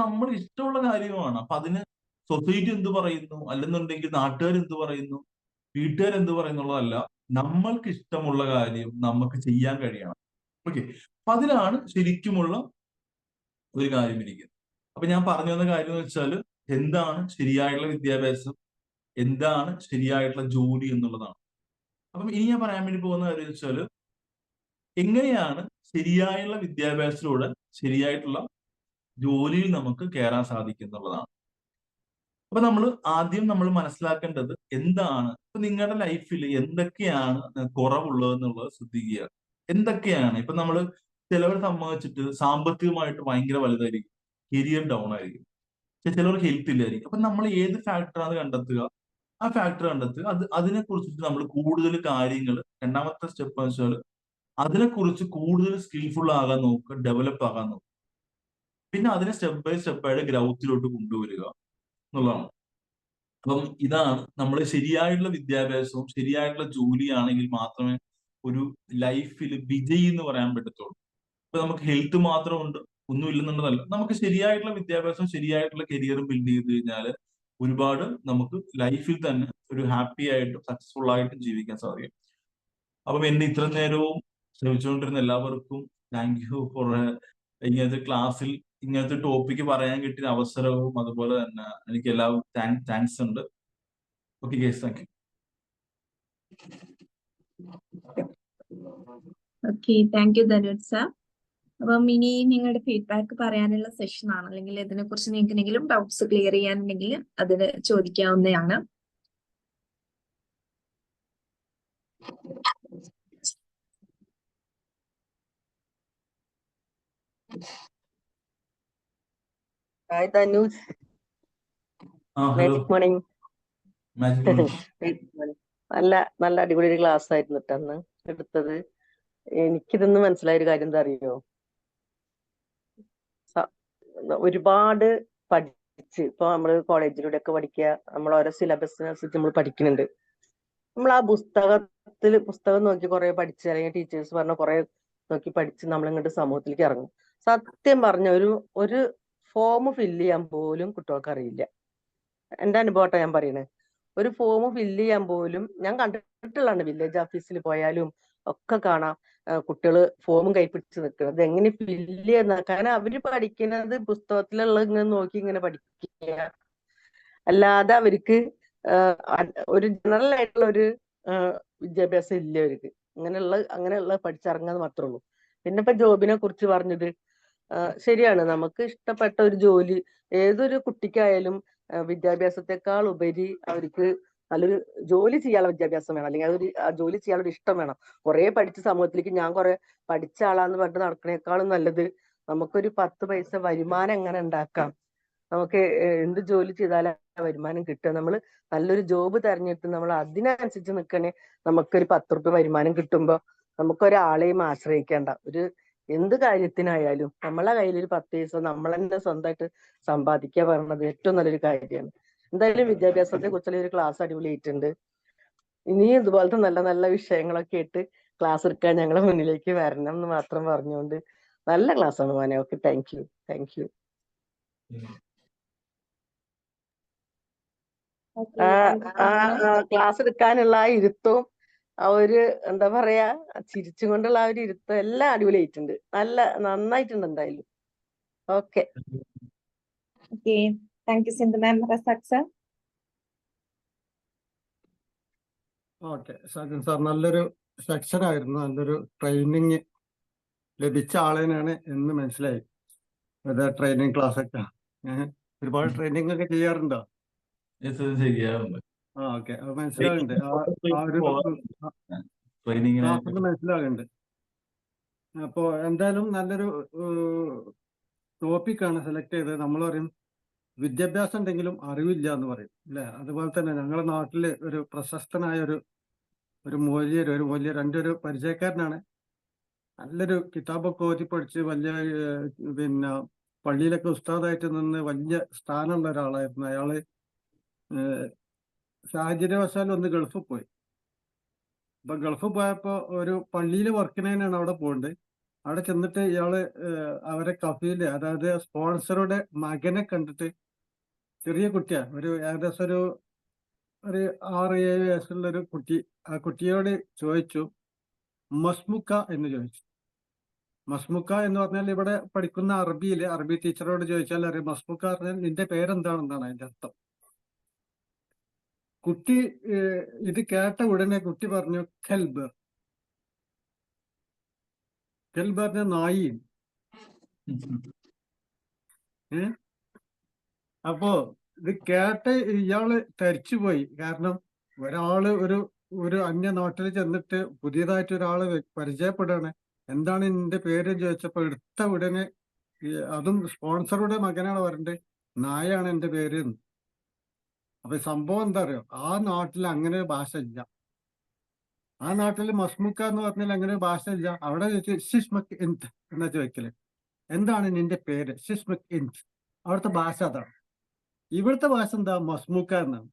നമ്മൾ ഇഷ്ടമുള്ള കാര്യമാണ്. അപ്പൊ അതിന് സൊസൈറ്റി എന്ത് പറയുന്നു, അല്ലെന്നുണ്ടെങ്കിൽ നാട്ടുകാർ എന്ത് പറയുന്നു, വീട്ടുകാർ എന്ത് പറയുന്നുള്ളതല്ല. നമ്മൾക്ക് ഇഷ്ടമുള്ള കാര്യം നമുക്ക് ചെയ്യാൻ കഴിയണം. ഓക്കെ. അപ്പൊ അതിലാണ് ശരിക്കുമുള്ള ഒരു കാര്യം ഇരിക്കുന്നത്. അപ്പൊ ഞാൻ പറഞ്ഞു വന്ന കാര്യം എന്ന് വെച്ചാൽ, എന്താണ് ശരിയായിട്ടുള്ള വിദ്യാഭ്യാസം, എന്താണ് ശരിയായിട്ടുള്ള ജോലി എന്നുള്ളതാണ്. അപ്പം ഇനി ഞാൻ പറയാൻ വേണ്ടി പോകുന്ന കാര്യം വെച്ചാൽ, എങ്ങനെയാണ് ശരിയായുള്ള വിദ്യാഭ്യാസത്തിലൂടെ ശരിയായിട്ടുള്ള ജോലിയിൽ നമുക്ക് കയറാൻ സാധിക്കും എന്നുള്ളതാണ്. അപ്പൊ ആദ്യം നമ്മൾ മനസ്സിലാക്കേണ്ടത് എന്താണ്, ഇപ്പൊ നിങ്ങളുടെ ലൈഫിൽ എന്തൊക്കെയാണ് കുറവുള്ളതെന്നുള്ളത് ശ്രദ്ധിക്കുക. എന്തൊക്കെയാണ് ഇപ്പൊ ചിലവരെ സംബന്ധിച്ചിട്ട് സാമ്പത്തികമായിട്ട് ഭയങ്കര വലുതായിരിക്കും, കരിയർ ഡൗൺ ആയിരിക്കും. ചിലവർക്ക് ഹെൽത്ത് ഇല്ലായിരിക്കും. അപ്പൊ നമ്മൾ ഏത് ഫാക്ടറാണ് കണ്ടെത്തുക, ആ ഫാക്ടർ കണ്ടെത്തുക. അതിനെ കുറിച്ചിട്ട് നമ്മൾ കൂടുതൽ കാര്യങ്ങൾ, രണ്ടാമത്തെ സ്റ്റെപ്പ് എന്ന് വെച്ചാൽ അതിനെക്കുറിച്ച് കൂടുതൽ സ്കിൽഫുൾ ആകാൻ നോക്കുക, ഡെവലപ്പ് ആകാൻ നോക്കുക. പിന്നെ അതിനെ സ്റ്റെപ്പ് ബൈ സ്റ്റെപ്പായിട്ട് ഗ്രൗത്തിലോട്ട് കൊണ്ടുവരിക എന്നുള്ളതാണ്. അപ്പം ഇതാണ് നമ്മൾ ശരിയായിട്ടുള്ള വിദ്യാഭ്യാസവും ശരിയായിട്ടുള്ള ജോലിയാണെങ്കിൽ മാത്രമേ ഒരു ലൈഫിൽ വിജയി എന്ന് പറയാൻ പറ്റത്തുള്ളൂ. ഇപ്പൊ നമുക്ക് ഹെൽത്ത് മാത്രമുണ്ട്, ഒന്നും ഇല്ലെന്നുള്ളതല്ല. നമുക്ക് ശരിയായിട്ടുള്ള വിദ്യാഭ്യാസം ശരിയായിട്ടുള്ള കരിയറും ബിൽഡ് ചെയ്ത് കഴിഞ്ഞാൽ ഒരുപാട് നമുക്ക് ലൈഫിൽ തന്നെ ഒരു ഹാപ്പി ആയിട്ടും സക്സസ്ഫുൾ ആയിട്ടും ജീവിക്കാൻ സാധിക്കും. അപ്പം എന്നെ ഇത്ര നേരവും ശ്രമിച്ചുകൊണ്ടിരുന്ന എല്ലാവർക്കും താങ്ക് യു ഫോർ ഇങ്ങനത്തെ ക്ലാസ്സിൽ ഇങ്ങനത്തെ ടോപ്പിക്ക് പറയാൻ കിട്ടിയ അവസരവും, അതുപോലെ തന്നെ എനിക്ക് എല്ലാവർക്കും താങ്ക്സ് ഉണ്ട്. Okay guys, thank you. Okay, thank you Dhanuj sir. അപ്പം ഇനി നിങ്ങളുടെ ഫീഡ്ബാക്ക് പറയാനുള്ള സെഷൻ ആണ്, അല്ലെങ്കിൽ ഇതിനെ കുറിച്ച് നിങ്ങൾക്ക് എന്തെങ്കിലും ഡൗട്ട്സ് ക്ലിയർ ചെയ്യാനുണ്ടെങ്കിൽ അതിന് ചോദിക്കാവുന്നതാണ്. Hi Tanuj, magic morning. നല്ല അടിപൊളി ഒരു ക്ലാസ് ആയിരുന്നു അന്ന് എടുത്തത്. എനിക്കിതൊന്ന് മനസ്സിലായ ഒരു കാര്യം എന്താ അറിയോ, ഒരുപാട് പഠിച്ച് ഇപ്പൊ നമ്മള് കോളേജിലൂടെ ഒക്കെ പഠിക്കുക, നമ്മൾ ഓരോ സിലബസിനനുസരിച്ച് നമ്മൾ പഠിക്കുന്നുണ്ട്. നമ്മൾ ആ പുസ്തകം നോക്കി കുറെ പഠിച്ച്, അല്ലെങ്കിൽ ടീച്ചേഴ്സ് പറഞ്ഞ കുറെ നോക്കി പഠിച്ച് നമ്മൾ ഇങ്ങോട്ട് സമൂഹത്തിലേക്ക് ഇറങ്ങും. സത്യം പറഞ്ഞ ഒരു ഫോം ഫില്ല് ചെയ്യാൻ പോലും കുട്ടികൾക്ക് അറിയില്ല. എന്റെ അനുഭവമായിട്ടാണ് ഞാൻ പറയുന്നത്. ഒരു ഫോം ഫില്ല് ചെയ്യാൻ പോലും ഞാൻ കണ്ടിട്ടുള്ളതാണ്. വില്ലേജ് ഓഫീസിൽ പോയാലും ഒക്കെ കാണാം കുട്ടികൾ ഫോമും കൈപ്പിടിച്ച് നിൽക്കുന്നത്. എങ്ങനെ ഫില്ല് ചെയ്യുന്ന, കാരണം അവര് പഠിക്കുന്നത് പുസ്തകത്തിലുള്ള ഇങ്ങനെ നോക്കി ഇങ്ങനെ പഠിക്കുക, അല്ലാതെ അവർക്ക് ഒരു ജനറൽ ആയിട്ടുള്ള ഒരു വിദ്യാഭ്യാസം ഇല്ല അവർക്ക്. അങ്ങനെയുള്ള പഠിച്ചിറങ്ങാന്ന് മാത്രമേ ഉള്ളൂ. പിന്നെ ഇപ്പൊ ജോബിനെ കുറിച്ച് പറഞ്ഞത് ശരിയാണ്. നമുക്ക് ഇഷ്ടപ്പെട്ട ഒരു ജോലി ഏതൊരു കുട്ടിക്കായാലും വിദ്യാഭ്യാസത്തെക്കാൾ ഉപരി അവർക്ക് നല്ലൊരു ജോലി ചെയ്യാനുള്ള വിദ്യാഭ്യാസം വേണം, അല്ലെങ്കിൽ അതൊരു ജോലി ചെയ്യാനുള്ള ഇഷ്ടം വേണം. കുറെ പഠിച്ച സമൂഹത്തിലേക്ക് ഞാൻ കുറെ പഠിച്ച ആളാന്ന് പറഞ്ഞിട്ട് നടക്കണേക്കാളും നല്ലത് നമുക്കൊരു 10 പൈസ വരുമാനം എങ്ങനെ ഉണ്ടാക്കാം, നമുക്ക് എന്ത് ജോലി ചെയ്താലും വരുമാനം കിട്ടുക. നമ്മൾ നല്ലൊരു ജോബ് തെരഞ്ഞെടുത്ത് നമ്മൾ അതിനനുസരിച്ച് നിൽക്കണേ നമുക്കൊരു 10 റുപ്യ വരുമാനം കിട്ടുമ്പോ നമുക്കൊരാളെയും ആശ്രയിക്കേണ്ട. എന്ത് കാര്യത്തിനായാലും നമ്മളെ കയ്യിൽ ഒരു 10 പൈസ നമ്മൾ തന്നെ സ്വന്തമായിട്ട് സമ്പാദിക്കുക പറയുന്നത് ഏറ്റവും നല്ലൊരു കാര്യമാണ്. എന്തായാലും വിദ്യാഭ്യാസത്തെ കുറിച്ചുള്ള ഒരു ക്ലാസ് അടിപൊളിയായിട്ടുണ്ട്. ഇനിയും ഇതുപോലത്തെ നല്ല നല്ല വിഷയങ്ങളൊക്കെ ഇട്ട് ക്ലാസ് എടുക്കാൻ ഞങ്ങളെ മുന്നിലേക്ക് വരണം എന്ന് മാത്രം പറഞ്ഞുകൊണ്ട് നല്ല ക്ലാസ്സാണ് മോനെ. Okay, thank U. ക്ലാസ് എടുക്കാനുള്ള ആ ഇരുത്തവും ആ ഒരു എന്താ പറയാ ചിരിച്ചും കൊണ്ടുള്ള ആ ഒരു ഇരുത്തം എല്ലാം അടിപൊളിയായിട്ടുണ്ട്. നന്നായിട്ടുണ്ട് എന്തായാലും. ഓക്കെ, താങ്ക് യു സിന്ധു മാം. Razak sir. Okay, Sajin sir നല്ലൊരു സെക്ഷൻ ആയിരുന്നു. നല്ലൊരു ട്രെയിനിങ് ലഭിച്ച ആളേനാണ് എന്ന് മനസ്സിലായി. ട്രെയിനിങ് ക്ലാസ് ഒക്കെ ഒരുപാട് ട്രെയിനിങ് ഒക്കെ ചെയ്യാറുണ്ടോ? ചെയ്യാറുണ്ട്. ഓക്കെ, അത് മനസ്സിലാകുന്നുണ്ട്. ആ ഒരു ക്ലാസ് മനസ്സിലാകുന്നുണ്ട്. അപ്പോ എന്തായാലും നല്ലൊരു ടോപ്പിക്കാണ് സെലക്ട് ചെയ്തത്. നമ്മൾ പറയും വിദ്യാഭ്യാസം ഉണ്ടെങ്കിലും അറിവില്ല എന്ന് പറയും, അല്ലെ? അതുപോലെ തന്നെ ഞങ്ങളുടെ നാട്ടില് ഒരു പ്രശസ്തനായ ഒരു മൂല്യർ എൻ്റെ ഒരു പരിചയക്കാരനാണ്. നല്ലൊരു കിതാബൊക്കെ ഓതി പഠിച്ച് വലിയ പിന്നെ പള്ളിയിലൊക്കെ ഉസ്താദായിട്ട് നിന്ന് വലിയ സ്ഥാനമുള്ള ഒരാളായിരുന്നു. അയാള് സാഹചര്യവശാൽ ഒന്ന് ഗൾഫിൽ പോയി. അപ്പൊ ഗൾഫിൽ പോയപ്പോ ഒരു പള്ളിയിൽ വർക്കിനാണ് അവിടെ പോകേണ്ടത്. അവിടെ ചെന്നിട്ട് ഇയാള് അവരെ കഫീല്, അതായത് സ്പോൺസറുടെ മകനെ കണ്ടിട്ട്, ചെറിയ കുട്ടിയാ, ഏകദേശം ഒരു 6-7 വയസ്സുള്ള ഒരു കുട്ടി, ആ കുട്ടിയോട് ചോദിച്ചു മസ്മുക്ക എന്ന് ചോദിച്ചു. മസ്മുക്ക എന്ന് പറഞ്ഞാൽ ഇവിടെ പഠിക്കുന്ന അറബി ടീച്ചറോട് ചോദിച്ചാൽ അറിയാം, മസ്മുക്ക പറഞ്ഞാൽ നിന്റെ പേരെന്താണെന്നാണ് അതിന്റെ അർത്ഥം. കുട്ടി ഇത് കേട്ട ഉടനെ കുട്ടി പറഞ്ഞു കൽബ്. കൽബ് പറഞ്ഞ നായി. അപ്പോ ഇത് കേട്ട് ഇയാള് തരിച്ചുപോയി. കാരണം ഒരാള് ഒരു അന്യ നാട്ടിൽ ചെന്നിട്ട് പുതിയതായിട്ട് ഒരാള് പരിചയപ്പെടുകയാണ്. എന്താണ് നിന്റെ പേര് ചോദിച്ചപ്പോ എടുത്ത ഉടനെ അതും സ്പോൺസറുടെ മകനാണ് പറഞ്ഞത്, നായാണ് എന്റെ പേര്. അപ്പൊ സംഭവം എന്താ അറിയോ, ആ നാട്ടിൽ അങ്ങനെ ഒരു ഭാഷ ഇല്ല. ആ നാട്ടിൽ മസ്മുക്ക എന്ന് പറഞ്ഞാൽ അങ്ങനെ ഒരു ഭാഷ ഇല്ല. അവിടെ ഷിഷ്മക് എന്ത് എന്നാ ചോദിക്കല്, എന്താണ് നിന്റെ പേര്, ഷിഷ്മക് എന്ത്. അവിടുത്തെ ഭാഷ അതാണ്. ഇവിടുത്തെ ഭാഷ എന്താ, മസ്മുക്ക എന്നാണ്.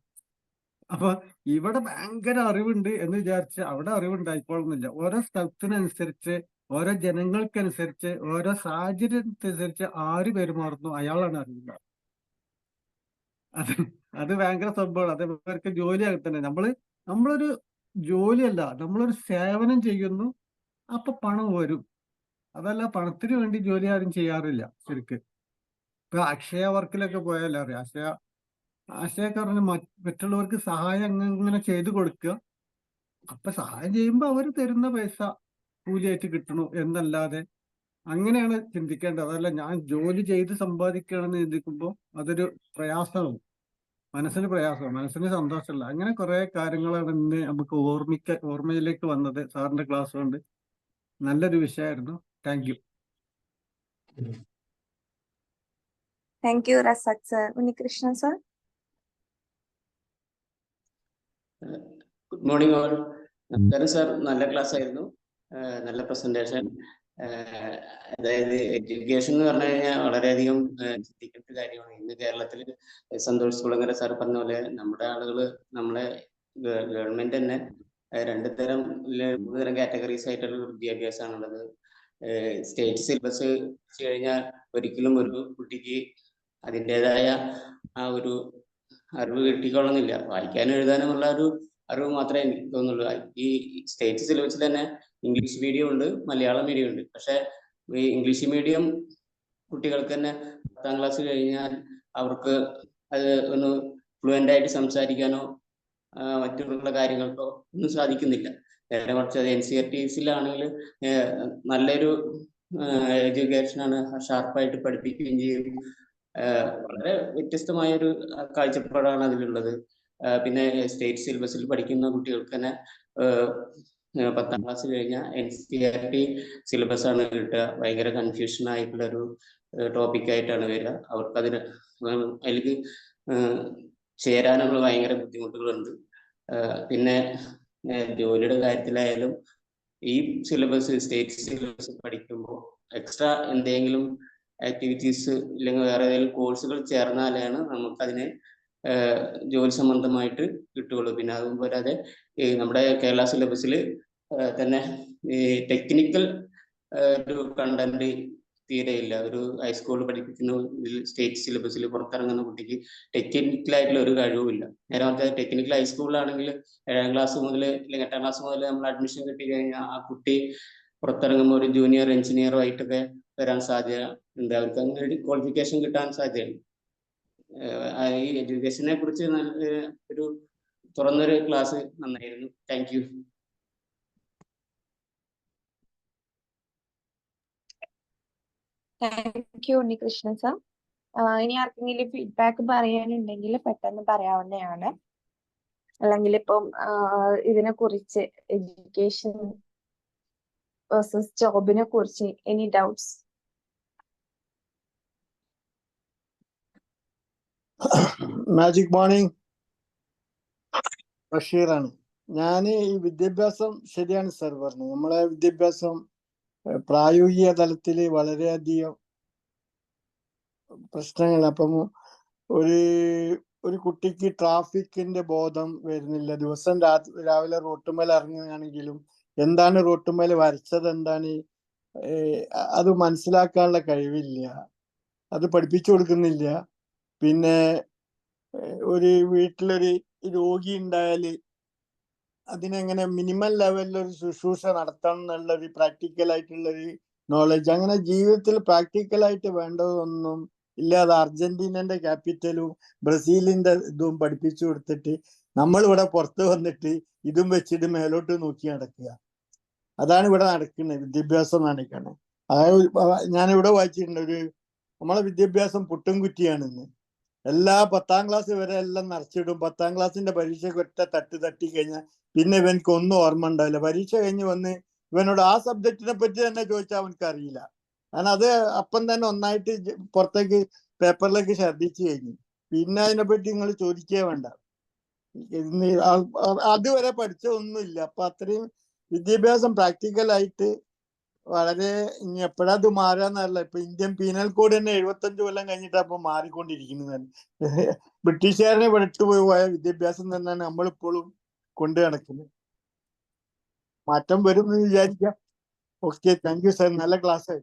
അപ്പൊ ഇവിടെ ഭയങ്കര അറിവുണ്ട് എന്ന് വിചാരിച്ച് അവിടെ അറിവുണ്ടായിക്കോളുന്നില്ല. ഓരോ സ്ഥലത്തിനനുസരിച്ച്, ഓരോ ജനങ്ങൾക്കനുസരിച്ച്, ഓരോ സാഹചര്യത്തിനനുസരിച്ച് ആര് പെരുമാറുന്നു അയാളാണ് അറിയുന്നത്. അത് ഭയങ്കര സംഭവമാണ്. അതേപോലെ ജോലിയാകെ തന്നെ നമ്മളൊരു ജോലിയല്ല, നമ്മളൊരു സേവനം ചെയ്യുന്നു, അപ്പൊ പണം വരും. അതല്ല പണത്തിന് വേണ്ടി ജോലി ആരും ചെയ്യാറില്ല ശരിക്ക്. ഇപ്പൊ അക്ഷയ വർക്കിലൊക്കെ പോയാലും അറിയാം, അക്ഷയൊക്കെ പറഞ്ഞാൽ മറ്റുള്ളവർക്ക് സഹായം അങ്ങനെ ചെയ്തു കൊടുക്കുക. അപ്പൊ സഹായം ചെയ്യുമ്പോ അവർ തരുന്ന പൈസ കൂലിയായിട്ട് കിട്ടണു എന്നല്ലാതെ അങ്ങനെയാണ് ചിന്തിക്കേണ്ടത്. അതല്ല ഞാൻ ജോലി ചെയ്ത് സമ്പാദിക്കുകയാണെന്ന് ചിന്തിക്കുമ്പോ അതൊരു പ്രയാസവും, മനസ്സിന് പ്രയാസവും, മനസ്സിന് സന്തോഷമില്ല. അങ്ങനെ കുറെ കാര്യങ്ങളാണ് ഇന്ന് നമുക്ക് ഓർമ്മയിലേക്ക് വന്നത്. സാറിന്റെ ക്ലാസ് കൊണ്ട് നല്ലൊരു വിഷയമായിരുന്നു. Thank you. Thank you Razak sir. Unnikrishnan sir. Good morning all. നമസ്കാരം സാർ, നല്ല ക്ലാസ് ആയിരുന്നു, നല്ല പ്രസന്റേഷൻ. അതായത് എഡ്യൂക്കേഷൻ എന്ന് പറഞ്ഞു കഴിഞ്ഞാൽ വളരെയധികം ചിന്തിക്കേണ്ട കാര്യമാണ്. ഇന്ന് കേരളത്തിൽ സന്തോഷ് കുളങ്ങര സാർ പറഞ്ഞ പോലെ നമ്മുടെ ആളുകള്, നമ്മുടെ ഗവൺമെന്റ് തന്നെ 2 തരം 3 തരം കാറ്റഗറീസ് ആയിട്ടുള്ള വിദ്യാഭ്യാസമാണുള്ളത്. സ്റ്റേറ്റ് സിലബസ് വെച്ച് കഴിഞ്ഞാൽ ഒരിക്കലും ഒരു കുട്ടിക്ക് അതിൻ്റെതായ ആ ഒരു അറിവ് കിട്ടിക്കൊള്ളുന്നില്ല. വായിക്കാനും എഴുതാനുമുള്ള ഒരു അറിവ് മാത്രമേ എനിക്ക് തോന്നുള്ളൂ. ഈ സ്റ്റേറ്റ് സിലബസിൽ തന്നെ ഇംഗ്ലീഷ് മീഡിയം ഉണ്ട്, മലയാളം മീഡിയം ഉണ്ട്. പക്ഷെ ഈ ഇംഗ്ലീഷ് മീഡിയം കുട്ടികൾക്ക് തന്നെ 10ാം ക്ലാസ് കഴിഞ്ഞാൽ അവർക്ക് അത് ഒന്ന് ഫ്ലുവൻ്റ് ആയിട്ട് സംസാരിക്കാനോ മറ്റുള്ള കാര്യങ്ങൾക്കോ ഒന്നും സാധിക്കുന്നില്ല. നേരെ മറിച്ച് അത് NCERTസിലാണെങ്കിൽ നല്ലൊരു എഡ്യൂക്കേഷനാണ്, ഷാർപ്പായിട്ട് പഠിപ്പിക്കുകയും ചെയ്യും. വളരെ വ്യത്യസ്തമായൊരു കാഴ്ചപ്പാടാണ് അതിലുള്ളത്. പിന്നെ സ്റ്റേറ്റ് സിലബസിൽ പഠിക്കുന്ന കുട്ടികൾക്ക് തന്നെ 10ാം ക്ലാസ് കഴിഞ്ഞാൽ NCERT സിലബസ് ആണ് കിട്ടുക. ഭയങ്കര കൺഫ്യൂഷൻ ആയിട്ടുള്ള ഒരു ടോപ്പിക്കായിട്ടാണ് വരിക. അവർക്ക് അതിലേക്ക് ചേരാനുള്ള ഭയങ്കര ബുദ്ധിമുട്ടുകളുണ്ട്. പിന്നെ ജോലിയുടെ കാര്യത്തിലായാലും ഈ സിലബസ്, സ്റ്റേറ്റ് സിലബസ് പഠിക്കുമ്പോൾ എക്സ്ട്രാ എന്തെങ്കിലും ആക്ടിവിറ്റീസ് ഇല്ലെങ്കിൽ വേറെ ഏതെങ്കിലും കോഴ്സുകൾ ചേർന്നാലാണ് നമുക്കതിനെ ജോലി സംബന്ധമായിട്ട് കിട്ടുകയുള്ളൂ. പിന്നെ അതും പോരാതെ നമ്മുടെ കേരള സിലബസിൽ തന്നെ ഈ ടെക്നിക്കൽ ഒരു കണ്ടന്റ് തീരെയില്ല. ഒരു ഹൈസ്കൂളിൽ പഠിപ്പിക്കുന്ന സ്റ്റേറ്റ് സിലബസിൽ പുറത്തിറങ്ങുന്ന കുട്ടിക്ക് ടെക്നിക്കലായിട്ടുള്ള ഒരു കഴിവുമില്ല. നേരെ മറിച്ച് ടെക്നിക്കൽ ഹൈസ്കൂളിലാണെങ്കിൽ 7ാം ക്ലാസ് മുതൽ അല്ലെങ്കിൽ 8ാം ക്ലാസ് മുതൽ നമ്മൾ അഡ്മിഷൻ കിട്ടി കഴിഞ്ഞാൽ ആ കുട്ടി പുറത്തിറങ്ങുമ്പോൾ ഒരു ജൂനിയർ എഞ്ചിനീയർ ആയിട്ടൊക്കെ വരാൻ സാധ്യത ഉണ്ട്. അവർക്ക് അങ്ങനെ ക്വാളിഫിക്കേഷൻ കിട്ടാൻ സാധ്യതയുണ്ട്. ഈ എഡ്യൂക്കേഷനെ കുറിച്ച് ഒരു തുറന്നൊരു ക്ലാസ് നന്നായിരുന്നു. Thank you. Thank you Unnikrishnan sir. ഇനി ആർക്കെങ്കിലും ഫീഡ്ബാക്ക് പറയാനുണ്ടെങ്കിൽ പെട്ടെന്ന് പറയാവുന്നതാണ്. അല്ലെങ്കിൽ ഇപ്പം ഇതിനെ കുറിച്ച്, എഡ്യൂക്കേഷൻ വേഴ്സസ് ജോബിനെ കുറിച്ച് എനി ഡൗട്ട്സ്? മാജിക് മോർണിംഗ്, ബഷീറാണ്. ഞാൻ ഈ വിദ്യാഭ്യാസം ശരിയാണ് സാർ പറഞ്ഞു. നമ്മളെ വിദ്യാഭ്യാസം പ്രായോഗിക തലത്തിൽ വളരെയധികം പ്രശ്നങ്ങൾ. അപ്പം ഒരു ഒരു കുട്ടിക്ക് ട്രാഫിക്കിന്റെ ബോധം വരുന്നില്ല. ദിവസം രാവിലെ റോട്ടുമേൽ ഇറങ്ങുകയാണെങ്കിലും എന്താണ് റോട്ടുമേൽ വരച്ചത്, എന്താണ് അത് മനസ്സിലാക്കാനുള്ള കഴിവില്ല. അത് പഠിപ്പിച്ചു കൊടുക്കുന്നില്ല. പിന്നെ ഒരു വീട്ടിലൊരു രോഗി ഉണ്ടായാല് അതിനെങ്ങനെ മിനിമം ലെവലിൽ ഒരു ശുശ്രൂഷ നടത്തണം എന്നുള്ള ഒരു പ്രാക്ടിക്കൽ ആയിട്ടുള്ള ഒരു നോളജ്, അങ്ങനെ ജീവിതത്തിൽ പ്രാക്ടിക്കലായിട്ട് വേണ്ടതൊന്നും ഇല്ലാതെ അർജന്റീനന്റെ ക്യാപിറ്റലും ബ്രസീലിന്റെ ഇതും പഠിപ്പിച്ചു കൊടുത്തിട്ട് നമ്മൾ ഇവിടെ പുറത്ത് വന്നിട്ട് ഇതും വെച്ചിട്ട് മേലോട്ട് നോക്കി നടക്കുക. അതാണ് ഇവിടെ നടക്കുന്നത്, വിദ്യാഭ്യാസം നടക്കുന്നത്. അതായത് ഞാനിവിടെ വായിച്ചിട്ടുണ്ട്, നമ്മളെ വിദ്യാഭ്യാസം പുട്ടും കുറ്റിയാണെന്ന്. എല്ലാ 10ാം ക്ലാസ് വരെ എല്ലാം നിറച്ചിടും. 10ാം ക്ലാസ്സിന്റെ പരീക്ഷയ്ക്ക് ഒറ്റ തട്ടി കഴിഞ്ഞാൽ പിന്നെ ഇവനക്ക് ഒന്നും ഓർമ്മ ഉണ്ടാവില്ല. പരീക്ഷ കഴിഞ്ഞ് വന്ന് ഇവനോട് ആ സബ്ജക്റ്റിനെ പറ്റി തന്നെ ചോദിച്ചാൽ അവനക്ക് അറിയില്ല. കാരണം അത് അപ്പം തന്നെ ഒന്നായിട്ട് പുറത്തേക്ക് പേപ്പറിലേക്ക് ഛർദ്ദിച്ചു കഴിഞ്ഞു. പിന്നെ അതിനെപ്പറ്റി നിങ്ങൾ ചോദിക്കേ വേണ്ട. അതുവരെ പഠിച്ച ഒന്നുമില്ല. അപ്പൊ അത്രയും വിദ്യാഭ്യാസം പ്രാക്ടിക്കലായിട്ട് വളരെ ഇനി എപ്പോഴാ അത് മാറാന്നല്ല. ഇപ്പൊ ഇന്ത്യൻ പീനൽ കോഡ് തന്നെ 75 കൊല്ലം കഴിഞ്ഞിട്ടാ ഇപ്പൊ മാറിക്കൊണ്ടിരിക്കുന്നത്. ബ്രിട്ടീഷുകാരനെ വിട്ടുപോയ വിദ്യാഭ്യാസം തന്നെയാണ് നമ്മളിപ്പോഴും കൊണ്ടു നടക്കുന്നത്. മാറ്റം വരും എന്ന് വിചാരിക്കാം. ഓക്കെ, താങ്ക് യു സാർ, നല്ല ക്ലാസ് ആയി.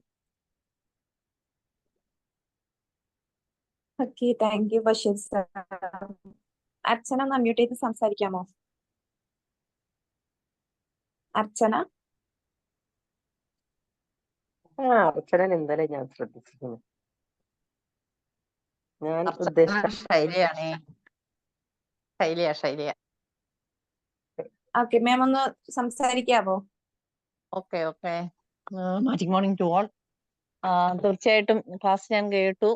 Okay, thank you Basheer sir. Archana ഒന്ന് അൺമ്യൂട്ട് ചെയ്ത് സംസാരിക്കാമോ? അർച്ചന. അർച്ചന ഇന്നലെ ഞാൻ ശ്രദ്ധിച്ചിരുന്നു. ഞാൻ അർച്ചന ഉദ്ദേശിച്ച ശൈലിയാണേ. ശൈലിയ. ഓക്കെ മാം, ഒന്ന് സംസാരിക്കാവോ? Okay. Magic morning to all. തീർച്ചയായിട്ടും ക്ലാസ് ഞാൻ കേട്ടു.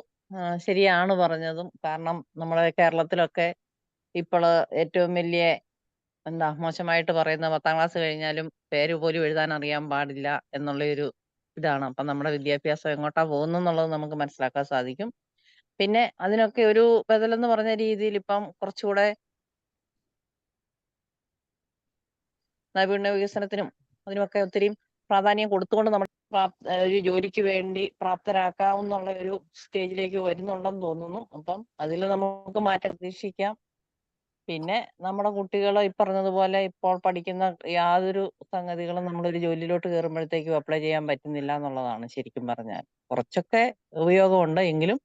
ശരിയാണ് പറഞ്ഞതും. കാരണം നമ്മുടെ കേരളത്തിലൊക്കെ ഇപ്പോൾ ഏറ്റവും വലിയ മോശമായിട്ട് പറയുന്ന 10ാം ക്ലാസ് കഴിഞ്ഞാലും പേര് പോലും എഴുതാൻ അറിയാൻ പാടില്ല എന്നുള്ളൊരു ഇതാണ്. അപ്പം നമ്മുടെ വിദ്യാഭ്യാസം എങ്ങോട്ടാ പോകുന്നു എന്നുള്ളത് നമുക്ക് മനസ്സിലാക്കാൻ സാധിക്കും. പിന്നെ അതിനൊക്കെ ഒരു ബദലെന്ന് പറഞ്ഞ രീതിയിൽ ഇപ്പം കുറച്ചുകൂടെ നൈപുണ്യ വികസനത്തിനും അതിനുമൊക്കെ ഒത്തിരി പ്രാധാന്യം കൊടുത്തുകൊണ്ട് നമ്മൾ ഒരു ജോലിക്ക് വേണ്ടി പ്രാപ്തരാക്കാവുന്നുള്ള ഒരു സ്റ്റേജിലേക്ക് വരുന്നുണ്ടെന്ന് തോന്നുന്നു. അപ്പം അതിൽ നമുക്ക് മാറ്റം പ്രതീക്ഷിക്കാം. പിന്നെ നമ്മുടെ കുട്ടികൾ ഈ പറഞ്ഞതുപോലെ ഇപ്പോൾ പഠിക്കുന്ന യാതൊരു സംഗതികളും നമ്മളൊരു ജോലിയിലോട്ട് കയറുമ്പോഴത്തേക്കും അപ്ലൈ ചെയ്യാൻ പറ്റുന്നില്ല എന്നുള്ളതാണ് ശരിക്കും പറഞ്ഞാൽ. കുറച്ചൊക്കെ ഉപയോഗമുണ്ട്, എങ്കിലും